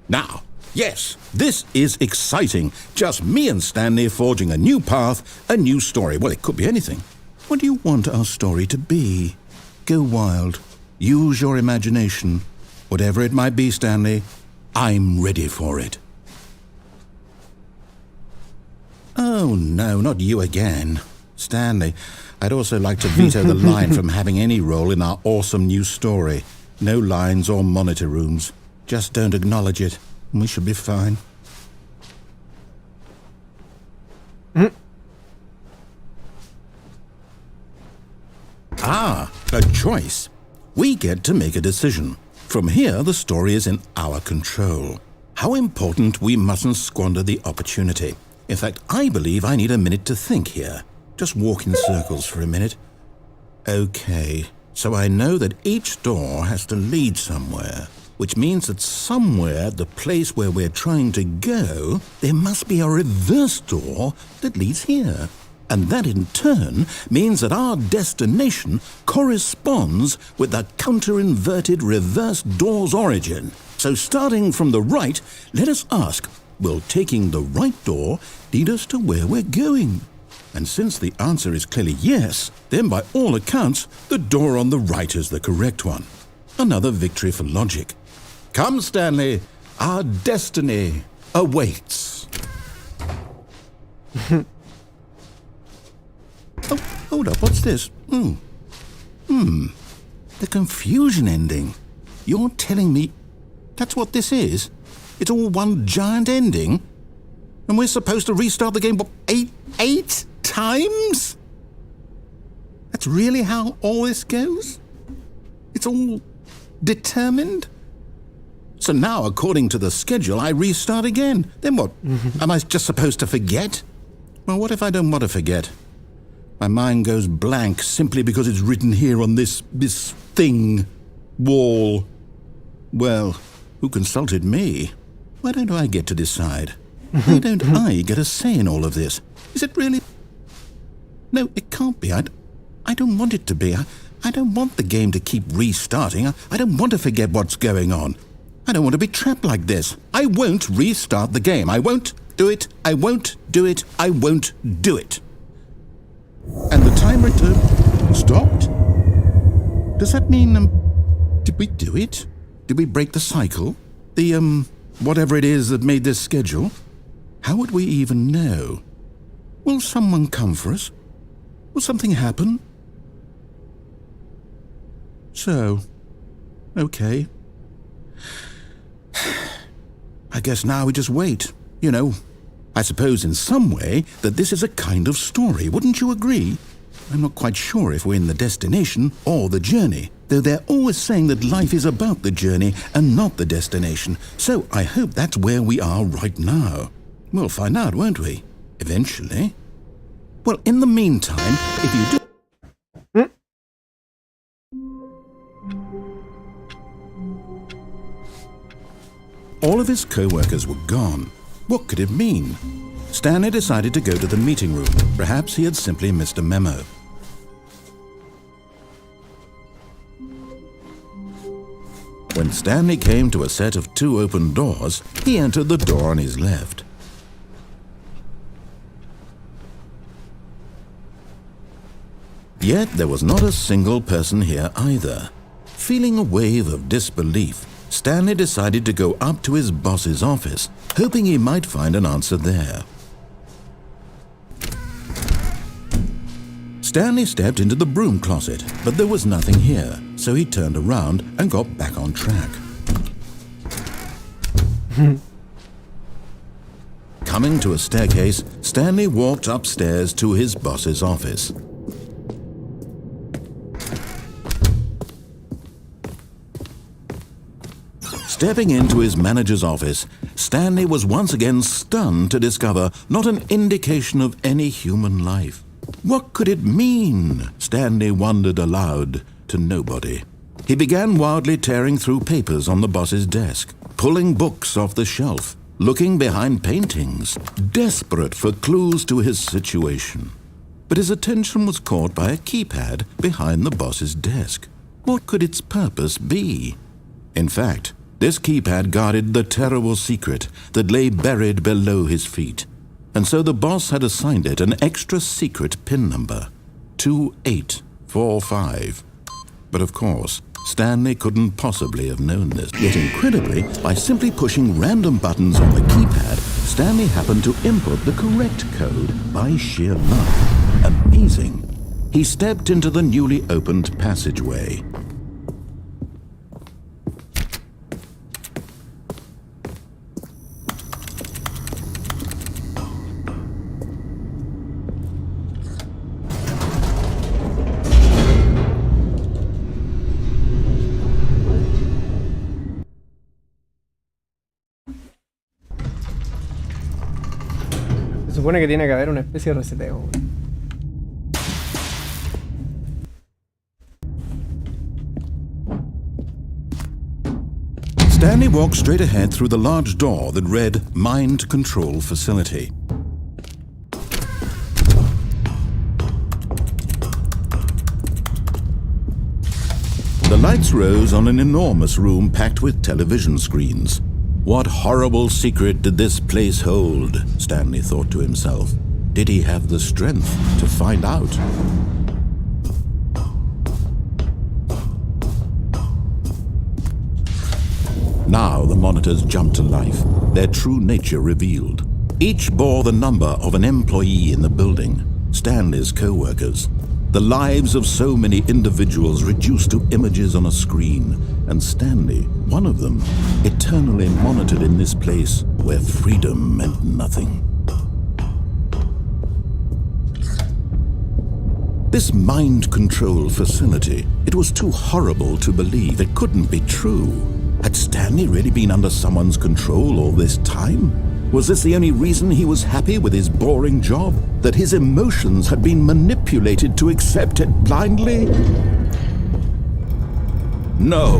Now, yes, this is exciting. Just me and Stanley forging a new path, a new story. Well, it could be anything. What do you want our story to be? Go wild. Use your imagination. Whatever it might be, Stanley, I'm ready for it. Oh, no, not you again. Stanley, I'd also like to veto the line from having any role in our awesome new story. No lines or monitor rooms. Just don't acknowledge it, and we should be fine. A choice. We get to make a decision. From here, the story is in our control. How important we mustn't squander the opportunity. In fact, I believe I need a minute to think here. Just walk in circles for a minute. Okay, so I know that each door has to lead somewhere, which means that somewhere at the place where we're trying to go, there must be a reverse door that leads here. And that in turn means that our destination corresponds with the counter-inverted reverse door's origin. So starting from the right, let us ask, will taking the right door lead us to where we're going? And since the answer is clearly yes, then by all accounts, the door on the right is the correct one. Another victory for logic. Come, Stanley, our destiny awaits. Oh, hold up, what's this? The confusion ending. You're telling me that's what this is? It's all one giant ending? And we're supposed to restart the game, what, eight times? That's really how all this goes? It's all determined? So now, according to the schedule, I restart again. Then what? Am I just supposed to forget? Well, what if I don't want to forget? My mind goes blank simply because it's written here on this thing, wall. Well, who consulted me? Why don't I get to decide? Why don't I get a say in all of this? Is it really? No, it can't be. I don't want it to be. I don't want the game to keep restarting. I don't want to forget what's going on. I don't want to be trapped like this. I won't restart the game. I won't do it. I won't do it. I won't do it. And the timer stopped? Does that mean, did we do it? Did we break the cycle? The, whatever it is that made this schedule? How would we even know? Will someone come for us? Will something happen? So, okay. I guess now we just wait, you know. I suppose in some way that this is a kind of story, wouldn't you agree? I'm not quite sure if we're in the destination or the journey, though they're always saying that life is about the journey and not the destination, so I hope that's where we are right now. We'll find out, won't we? Eventually. Well, in the meantime, if you do... All of his co-workers were gone. What could it mean? Stanley decided to go to the meeting room. Perhaps he had simply missed a memo. When Stanley came to a set of 2 open doors, he entered the door on his left. Yet there was not a single person here either. Feeling a wave of disbelief, Stanley decided to go up to his boss's office, hoping he might find an answer there. Stanley stepped into the broom closet, but there was nothing here, so he turned around and got back on track. Coming to a staircase, Stanley walked upstairs to his boss's office. Stepping into his manager's office, Stanley was once again stunned to discover not an indication of any human life. What could it mean? Stanley wondered aloud to nobody. He began wildly tearing through papers on the boss's desk, pulling books off the shelf, looking behind paintings, desperate for clues to his situation. But his attention was caught by a keypad behind the boss's desk. What could its purpose be? In fact, this keypad guarded the terrible secret that lay buried below his feet. And so the boss had assigned it an extra secret PIN number, 2845. But of course, Stanley couldn't possibly have known this. Yet incredibly, by simply pushing random buttons on the keypad, Stanley happened to input the correct code by sheer luck. Amazing. He stepped into the newly opened passageway. Se supone que tiene que haber una especie de reseteo. Stanley walked straight ahead through the large door that read Mind Control Facility. The lights rose on an enormous room packed with television screens. What horrible secret did this place hold? Stanley thought to himself. Did he have the strength to find out? Now the monitors jumped to life, their true nature revealed. Each bore the number of an employee in the building, Stanley's co-workers. The lives of so many individuals reduced to images on a screen, and Stanley, one of them, eternally monitored in this place where freedom meant nothing. This mind control facility, it was too horrible to believe. It couldn't be true. Had Stanley really been under someone's control all this time? Was this the only reason he was happy with his boring job? That his emotions had been manipulated to accept it blindly? No,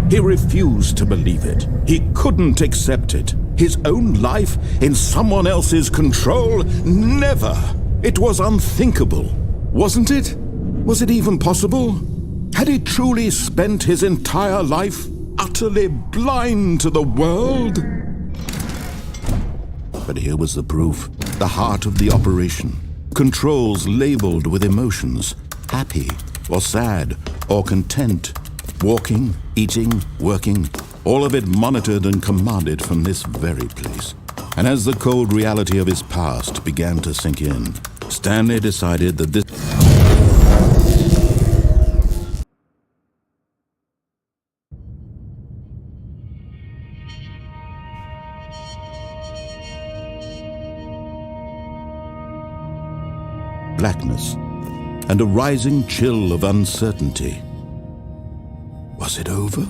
he refused to believe it. He couldn't accept it. His own life in someone else's control? Never! It was unthinkable, wasn't it? Was it even possible? Had he truly spent his entire life utterly blind to the world? But here was the proof, the heart of the operation. Controls labeled with emotions, happy or sad or content. Walking, eating, working, all of it monitored and commanded from this very place. And as the cold reality of his past began to sink in, Stanley decided that this... blackness, and a rising chill of uncertainty. Was it over?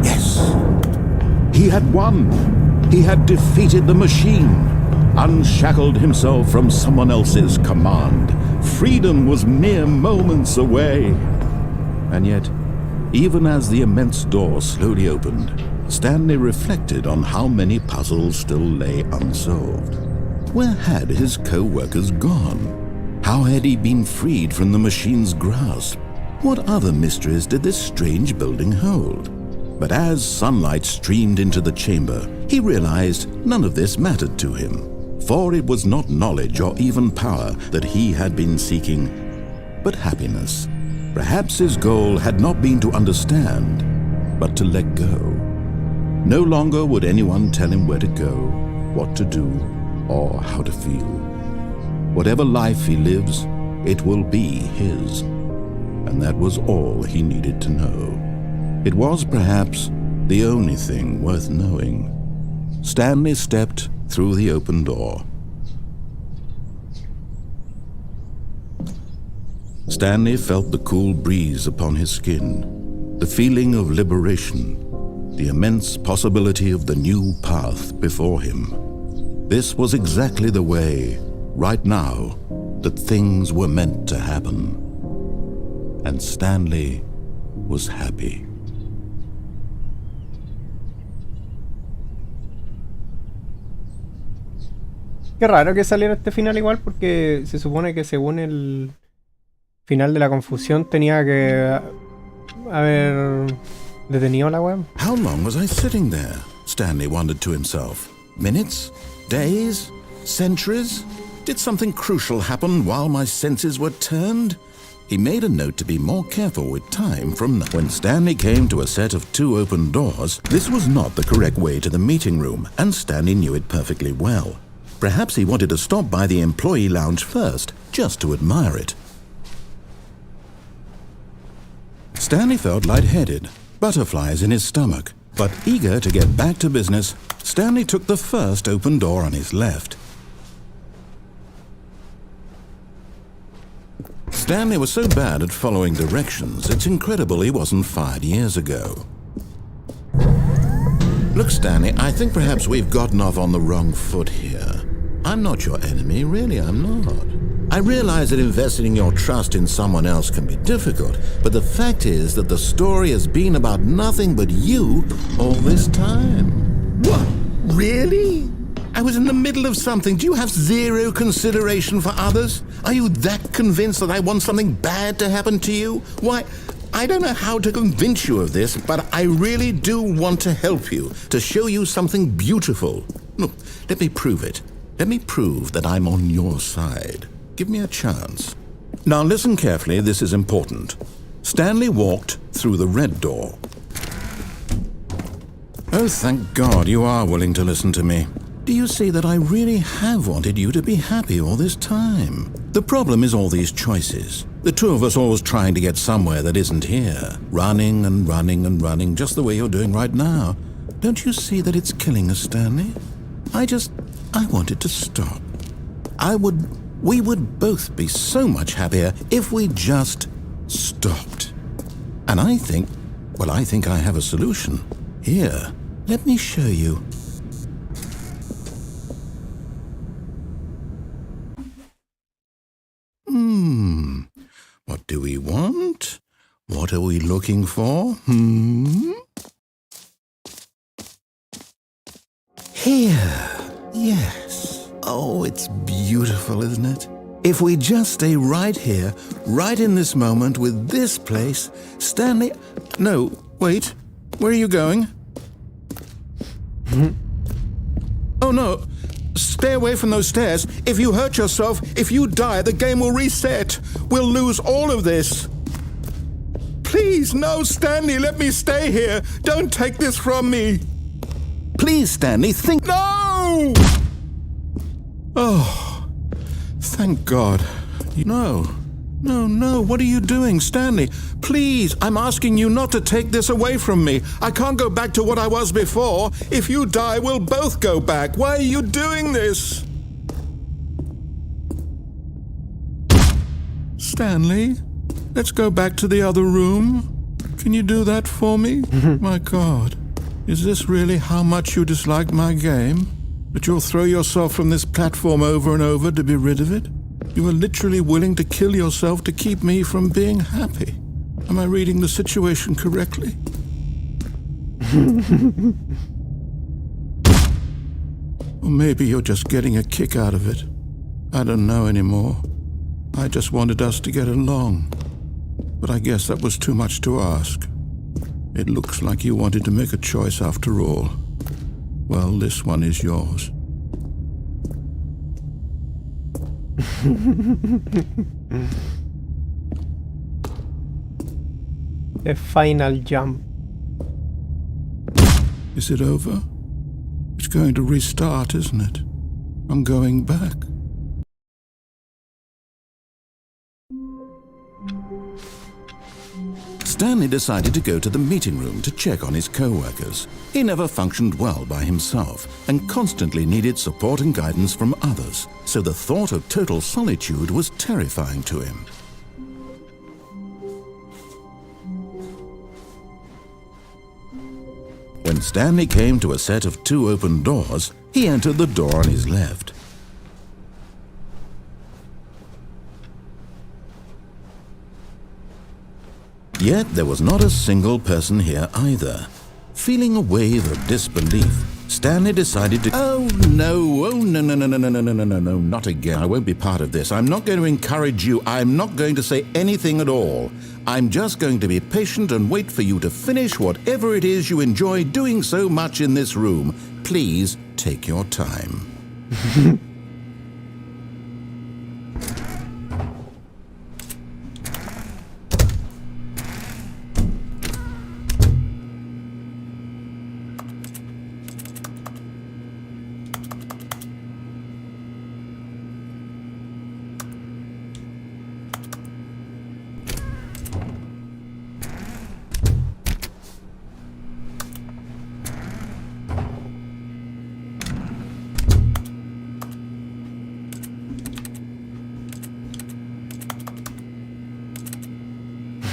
Yes! He had won! He had defeated the machine, unshackled himself from someone else's command. Freedom was mere moments away. And yet, Even as the immense door slowly opened, Stanley reflected on how many puzzles still lay unsolved. Where had his co-workers gone? How had he been freed from the machine's grasp? What other mysteries did this strange building hold? But as sunlight streamed into the chamber, he realized none of this mattered to him, for it was not knowledge or even power that he had been seeking, but happiness. Perhaps his goal had not been to understand, but to let go. No longer would anyone tell him where to go, what to do, or how to feel. Whatever life he lives, it will be his. And that was all he needed to know. It was perhaps the only thing worth knowing. Stanley stepped through the open door. Stanley felt the cool breeze upon his skin, the feeling of liberation, the immense possibility of the new path before him. This was exactly the way, right now, that things were meant to happen. And Stanley was happy. Qué raro que saliera este final igual, porque se supone que según el final de la confusión tenía que haber detenido la web. How long was I sitting there? Stanley wondered to himself. Minutes? Days? Centuries? Did something crucial happen while my senses were turned? He made a note to be more careful with time from now. When Stanley came to a set of 2 open doors, this was not the correct way to the meeting room, and Stanley knew it perfectly well. Perhaps he wanted to stop by the employee lounge first, just to admire it. Stanley felt lightheaded, butterflies in his stomach, but eager to get back to business, Stanley took the first open door on his left. Stanley was so bad at following directions, it's incredible he wasn't fired years ago. Look, Stanley, I think perhaps we've gotten off on the wrong foot here. I'm not your enemy, really, I'm not. I realize that investing your trust in someone else can be difficult, but the fact is that the story has been about nothing but you all this time. What? Really? I was in the middle of something. Do you have zero consideration for others? Are you that convinced that I want something bad to happen to you? Why, I don't know how to convince you of this, but I really do want to help you, to show you something beautiful. Look, let me prove it. Let me prove that I'm on your side. Give me a chance. Now listen carefully, this is important. Stanley walked through the red door. Oh, thank God you are willing to listen to me. Do you see that I really have wanted you to be happy all this time? The problem is all these choices. The two of us always trying to get somewhere that isn't here. Running and running and running, just the way you're doing right now. Don't you see that it's killing us, Stanley? I wanted to stop. We would both be so much happier if we just stopped. And I think I have a solution. Here, let me show you. What do we want? What are we looking for? Here. Yes. Oh, it's beautiful, isn't it? If we just stay right here, right in this moment with this place, Stanley... No, wait. Where are you going? Oh, no. Stay away from those stairs. If you hurt yourself, if you die, the game will reset. We'll lose all of this. Please, no, Stanley, let me stay here. Don't take this from me. Please, Stanley, think... No! Oh, thank God. No, what are you doing, Stanley? Please, I'm asking you not to take this away from me. I can't go back to what I was before. If you die, we'll both go back. Why are you doing this? Stanley, let's go back to the other room. Can you do that for me? My God, is this really how much you dislike my game? That you'll throw yourself from this platform over and over to be rid of it? You are literally willing to kill yourself to keep me from being happy. Am I reading the situation correctly? Or maybe you're just getting a kick out of it. I don't know anymore. I just wanted us to get along. But I guess that was too much to ask. It looks like you wanted to make a choice after all. Well, this one is yours. The final jump. Is it over? It's going to restart, isn't it? I'm going back. Stanley decided to go to the meeting room to check on his co-workers. He never functioned well by himself and constantly needed support and guidance from others, so the thought of total solitude was terrifying to him. When Stanley came to a set of 2 open doors, he entered the door on his left. Yet there was not a single person here either. Feeling a wave of disbelief, Stanley decided to... Oh no, not again. I won't be part of this. I'm not going to encourage you. I'm not going to say anything at all. I'm just going to be patient and wait for you to finish whatever it is you enjoy doing so much in this room. Please take your time.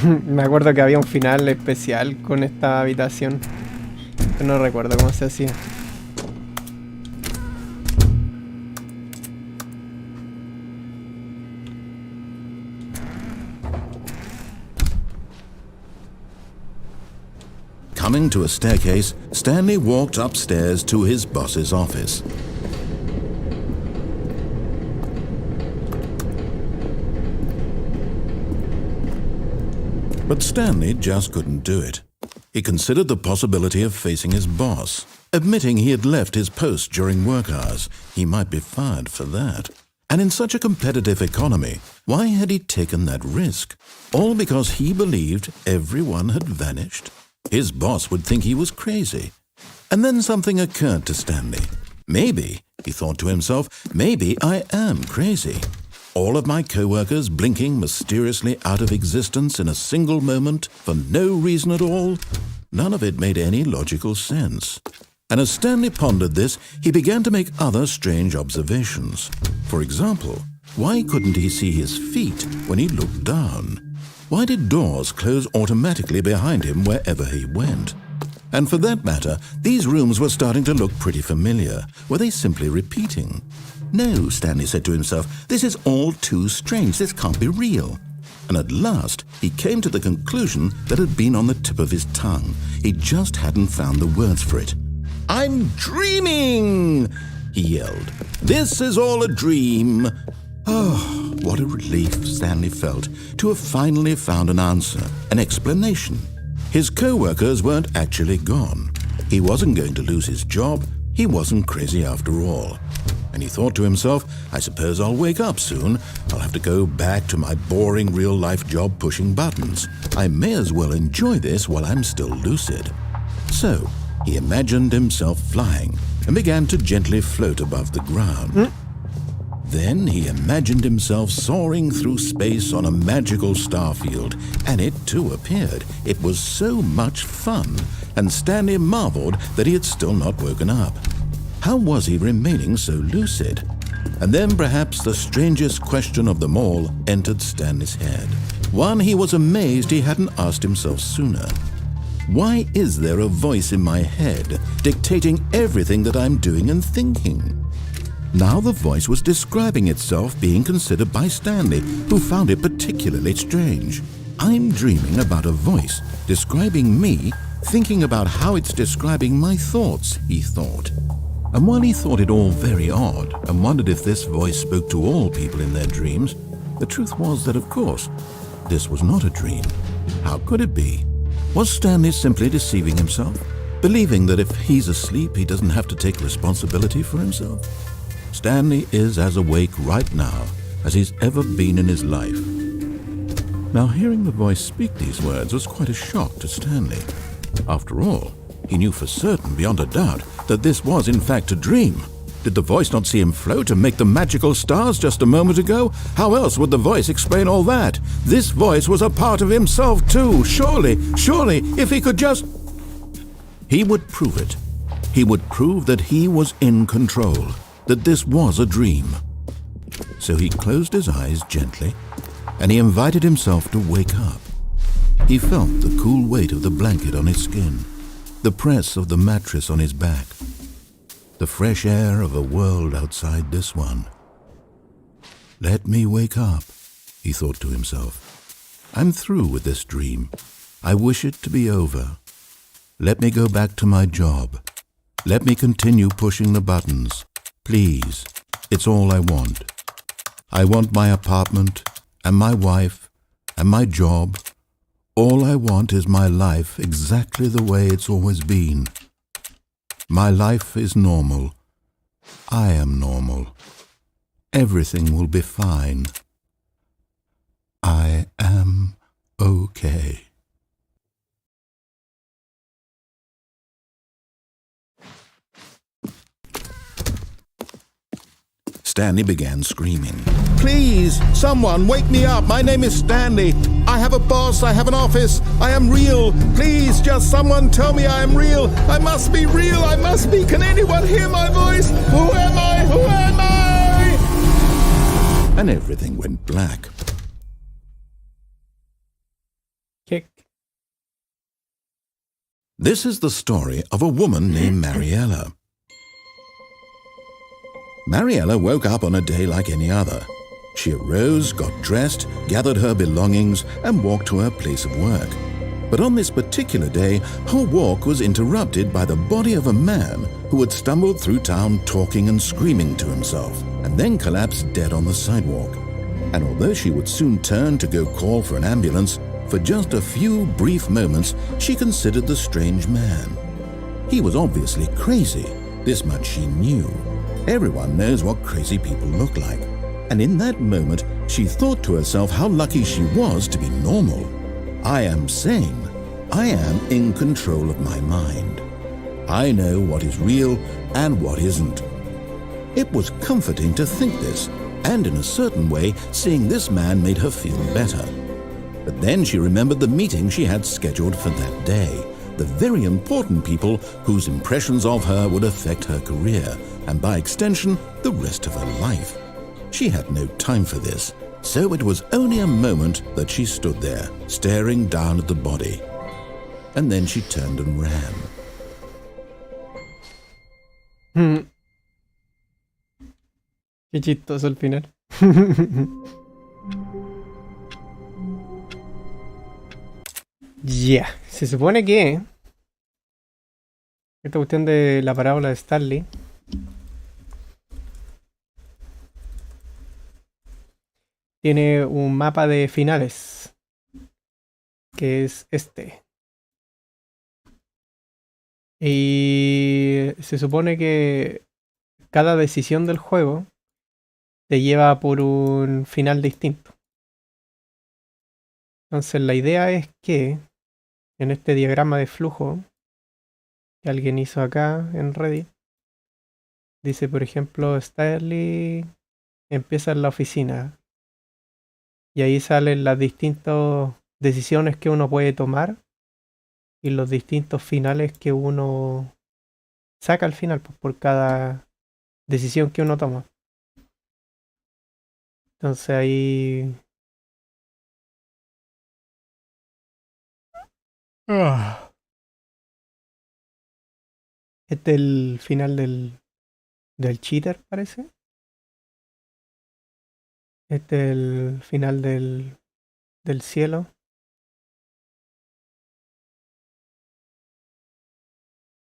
Me acuerdo que había un final especial con esta habitación. No recuerdo cómo se hacía. Coming to a staircase, Stanley walked upstairs to his boss's office. But Stanley just couldn't do it. He considered the possibility of facing his boss. Admitting he had left his post during work hours, he might be fired for that. And in such a competitive economy, why had he taken that risk? All because he believed everyone had vanished? His boss would think he was crazy. And then something occurred to Stanley. Maybe, he thought to himself, maybe I am crazy. All of my co-workers blinking mysteriously out of existence in a single moment for no reason at all? None of it made any logical sense. And as Stanley pondered this, he began to make other strange observations. For example, why couldn't he see his feet when he looked down? Why did doors close automatically behind him wherever he went? And for that matter, these rooms were starting to look pretty familiar. Were they simply repeating? No, Stanley said to himself, this is all too strange. This can't be real. And at last, he came to the conclusion that had been on the tip of his tongue. He just hadn't found the words for it. I'm dreaming, he yelled. This is all a dream. Oh, what a relief Stanley felt to have finally found an answer, an explanation. His co-workers weren't actually gone. He wasn't going to lose his job. He wasn't crazy after all. And he thought to himself, I suppose I'll wake up soon. I'll have to go back to my boring real-life job pushing buttons. I may as well enjoy this while I'm still lucid. So, he imagined himself flying and began to gently float above the ground. Then he imagined himself soaring through space on a magical starfield, and it too appeared. It was so much fun, and Stanley marveled that he had still not woken up. How was he remaining so lucid? And then perhaps the strangest question of them all entered Stanley's head. One he was amazed he hadn't asked himself sooner. Why is there a voice in my head dictating everything that I'm doing and thinking? Now the voice was describing itself being considered by Stanley, who found it particularly strange. I'm dreaming about a voice describing me, thinking about how it's describing my thoughts, he thought. And while he thought it all very odd and wondered if this voice spoke to all people in their dreams, the truth was that, of course, this was not a dream. How could it be? Was Stanley simply deceiving himself, believing that if he's asleep, he doesn't have to take responsibility for himself? Stanley is as awake right now as he's ever been in his life. Now, hearing the voice speak these words was quite a shock to Stanley. After all, he knew for certain, beyond a doubt, that this was in fact a dream. Did the voice not see him float and make the magical stars just a moment ago? How else would the voice explain all that? This voice was a part of himself too. Surely, if he could just... He would prove it. He would prove that he was in control, that this was a dream. So he closed his eyes gently, and he invited himself to wake up. He felt the cool weight of the blanket on his skin, the press of the mattress on his back, the fresh air of a world outside this one. Let me wake up, he thought to himself. I'm through with this dream. I wish it to be over. Let me go back to my job. Let me continue pushing the buttons. Please, it's all I want. I want my apartment and my wife and my job. All I want is my life exactly the way it's always been. My life is normal. I am normal. Everything will be fine. I am okay. Stanley began screaming. Please, someone, wake me up. My name is Stanley. I have a boss. I have an office. I am real. Please, just someone tell me I am real. I must be real. I must be. Can anyone hear my voice? Who am I? Who am I? And everything went black. Kick. This is the story of a woman named Mariella. Mariella woke up on a day like any other. She arose, got dressed, gathered her belongings, and walked to her place of work. But on this particular day, her walk was interrupted by the body of a man who had stumbled through town talking and screaming to himself, and then collapsed dead on the sidewalk. And although she would soon turn to go call for an ambulance, for just a few brief moments she considered the strange man. He was obviously crazy, this much she knew. Everyone knows what crazy people look like. And in that moment, she thought to herself how lucky she was to be normal. I am sane. I am in control of my mind. I know what is real and what isn't. It was comforting to think this, and in a certain way, seeing this man made her feel better. But then she remembered the meeting she had scheduled for that day, the very important people whose impressions of her would affect her career, and by extension, the rest of her life. She had no time for this, so it was only a moment that she stood there, staring down at the body. And then she turned and ran. Qué chistoso el final. Yeah, se supone que esta cuestión de la parábola de Stanley tiene un mapa de finales, que es este. Y se supone que cada decisión del juego te lleva por un final distinto. Entonces la idea es que en este diagrama de flujo que alguien hizo acá en Reddit, dice por ejemplo Stanley empieza en la oficina y ahí salen las distintas decisiones que uno puede tomar y los distintos finales que uno saca al final, pues, por cada decisión que uno toma. Entonces ahí este es el final del cheater, parece. Este es el final del cielo.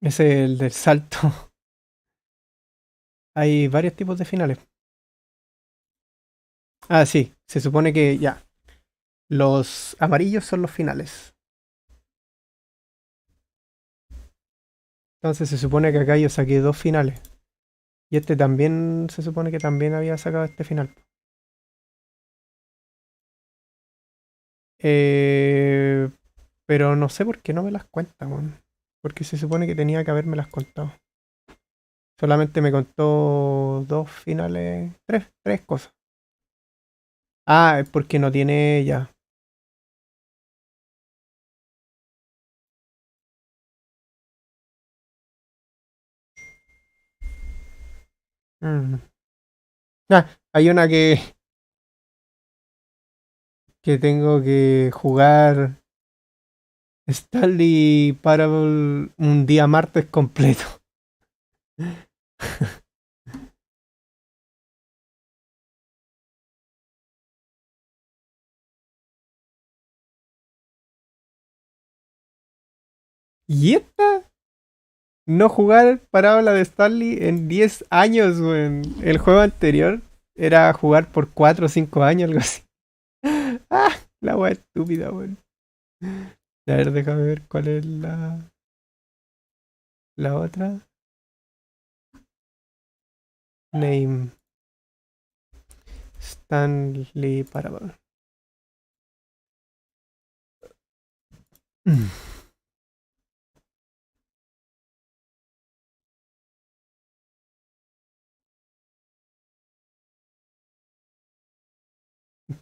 Ese es el del salto. Hay varios tipos de finales. Ah, sí. Se supone que ya. Los amarillos son los finales. Entonces se supone que acá yo saqué 2 finales. Y este también se supone que también había sacado este final. Eh, pero no sé por qué no me las cuenta, weón. Porque se supone que tenía que haberme las contado. Solamente me contó 2 finales, tres cosas. Ah, es porque no tiene ya. Mm. Ah, hay una que tengo que jugar Stanley Parable un día martes completo. ¿Y esta? No jugar parábola de Stanley en 10 años, weón. El juego anterior era jugar por 4 o 5 años, algo así. Ah, la wea estúpida, weón. A ver, déjame ver cuál es la otra. Name. Stanley Parable. Mm.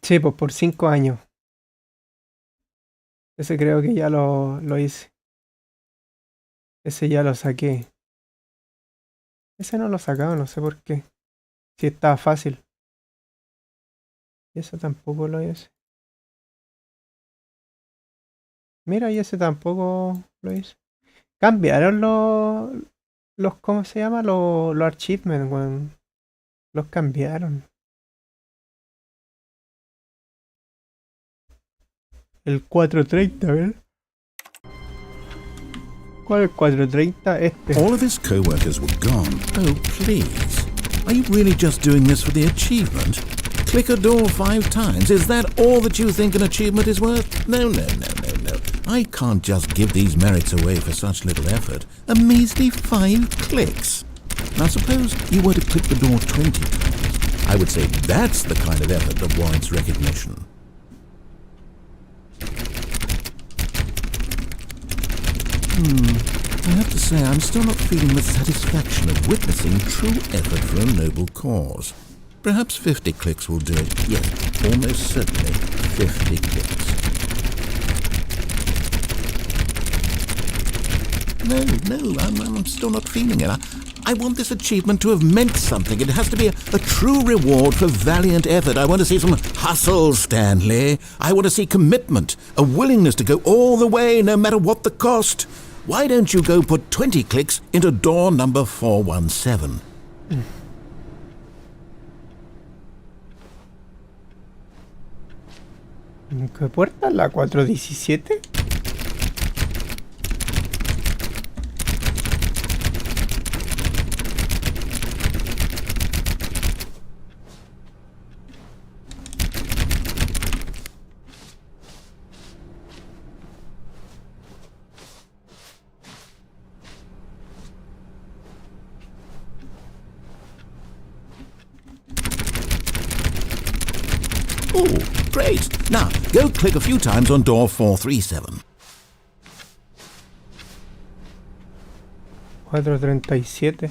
Sí, pues por 5 años. Ese creo que ya lo hice. Ese ya lo saqué. Ese no lo sacaba, no sé por qué. Si estaba fácil. Y ese tampoco lo hice. Mira, y ese tampoco lo hice. Cambiaron ¿cómo se llama? Los achievements, weón. Los cambiaron. El 430, ¿ver? ¿Cuál es el 430? Este. All of his co-workers were gone. Oh, please. Are you really just doing this for the achievement? Click a door 5 times. Is that all that you think an achievement is worth? No. I can't just give these merits away for such little effort. A measly 5 clicks. Now suppose you were to click the door 20 times. I would say that's the kind of effort that warrants recognition. I have to say, I'm still not feeling the satisfaction of witnessing true effort for a noble cause. Perhaps 50 clicks will do it. Yes, almost certainly 50 clicks. No, I'm still not feeling it. I want this achievement to have meant something. It has to be a true reward for valiant effort. I want to see some hustle, Stanley. I want to see commitment, a willingness to go all the way, no matter what the cost. Why don't you go put 20 clicks into door number 417? ¿Qué puerta? ¿La 417? Oh, great. Now, go click a few times on door 437. 437.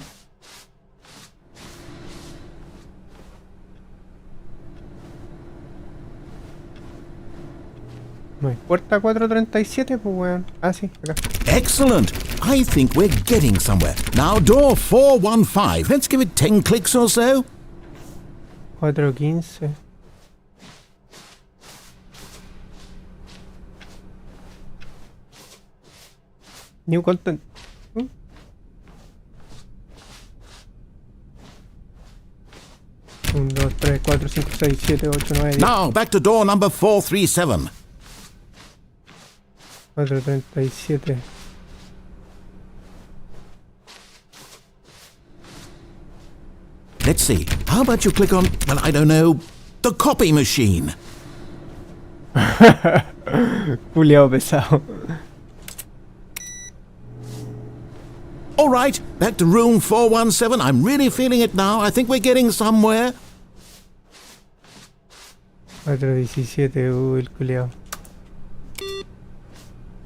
No hay puerta 437, pues weón. Ah, sí, acá. Excellent. I think we're getting somewhere. Now, door 415. Let's give it 10 clicks or so. 415. New content. 1, 2, 3, 4, 5, 6, 7, 8, 9, 10. Now, back to door number 437. 437. let's see. How about you click on, well, I don't know, the copy machine? Culeado pesado. All right, back to room 417. I'm really feeling it now. I think we're getting somewhere. 417, el culeado.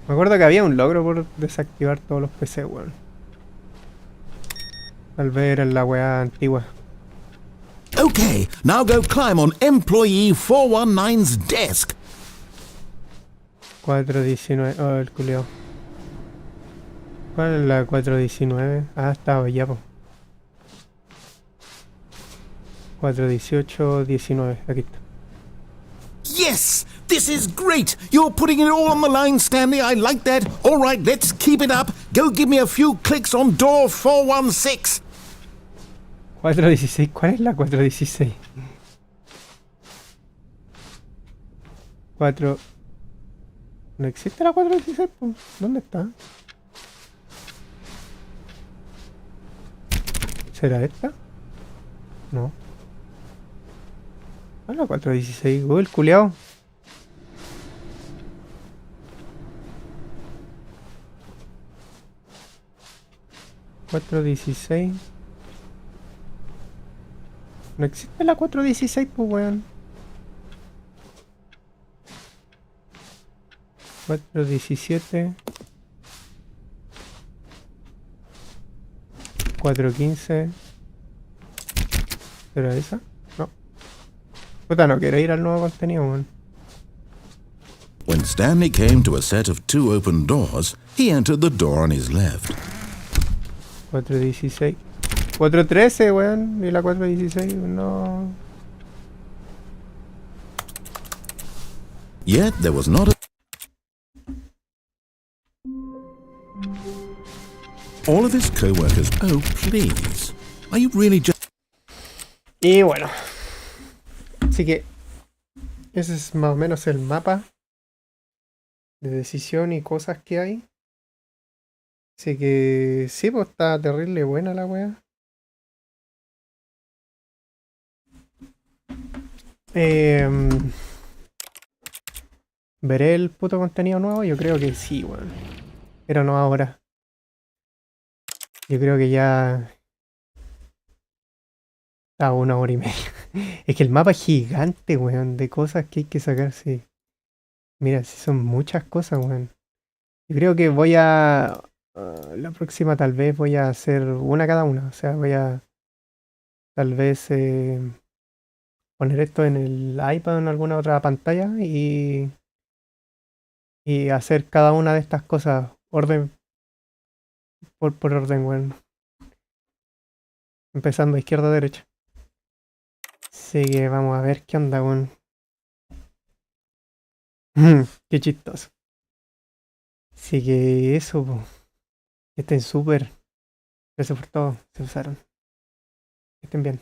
Me acuerdo que había un logro por desactivar todos los PC, weón. Tal vez era la weá antigua. Okay, now go climb on employee 419's desk. 419, oh, el culeado. ¿Cuál es la 419? Ah, estaba ya, po. 418, 19, aquí está. Yes, this is great. You're putting it all on the line, Stanley. I like that. All right, let's keep it up. Go give me a few clicks on door 416. 416, ¿cuál es la 416? 4... ¿No existe la 416? Po? ¿Dónde está? ¿Será esta? No. ¿Cuál es la 416? Google, culeado. ¿416? No existe la 416, pues weón. 417. 415. ¿Era esa? No. Puta, no quiero ir al nuevo contenido, weón. When Stanley came to a set of 2 open doors, he entered the door on his left. 416. 413, weón. Y la 416, no. Yet there was not a... All of his co-workers, oh please, are you really just... Y bueno. Así que ese es más o menos el mapa de decisión y cosas que hay. Así que sí, pues está terrible buena la wea. ¿Veré el puto contenido nuevo? Yo creo que sí, weón. Pero no ahora. Yo creo que ya... a 1 hora y media. Es que el mapa es gigante, weón, de cosas que hay que sacar, sí. Mira, sí son muchas cosas, weón. Yo creo que voy a... la próxima tal vez voy a hacer una cada una. O sea, voy a... tal vez poner esto en el iPad o en alguna otra pantalla y hacer cada una de estas cosas orden por orden, weón. Empezando a izquierda a derecha. Así que vamos a ver qué onda, weón. Qué chistoso. Así que eso, po. Que estén súper. Gracias por todo. Se usaron. Que estén bien.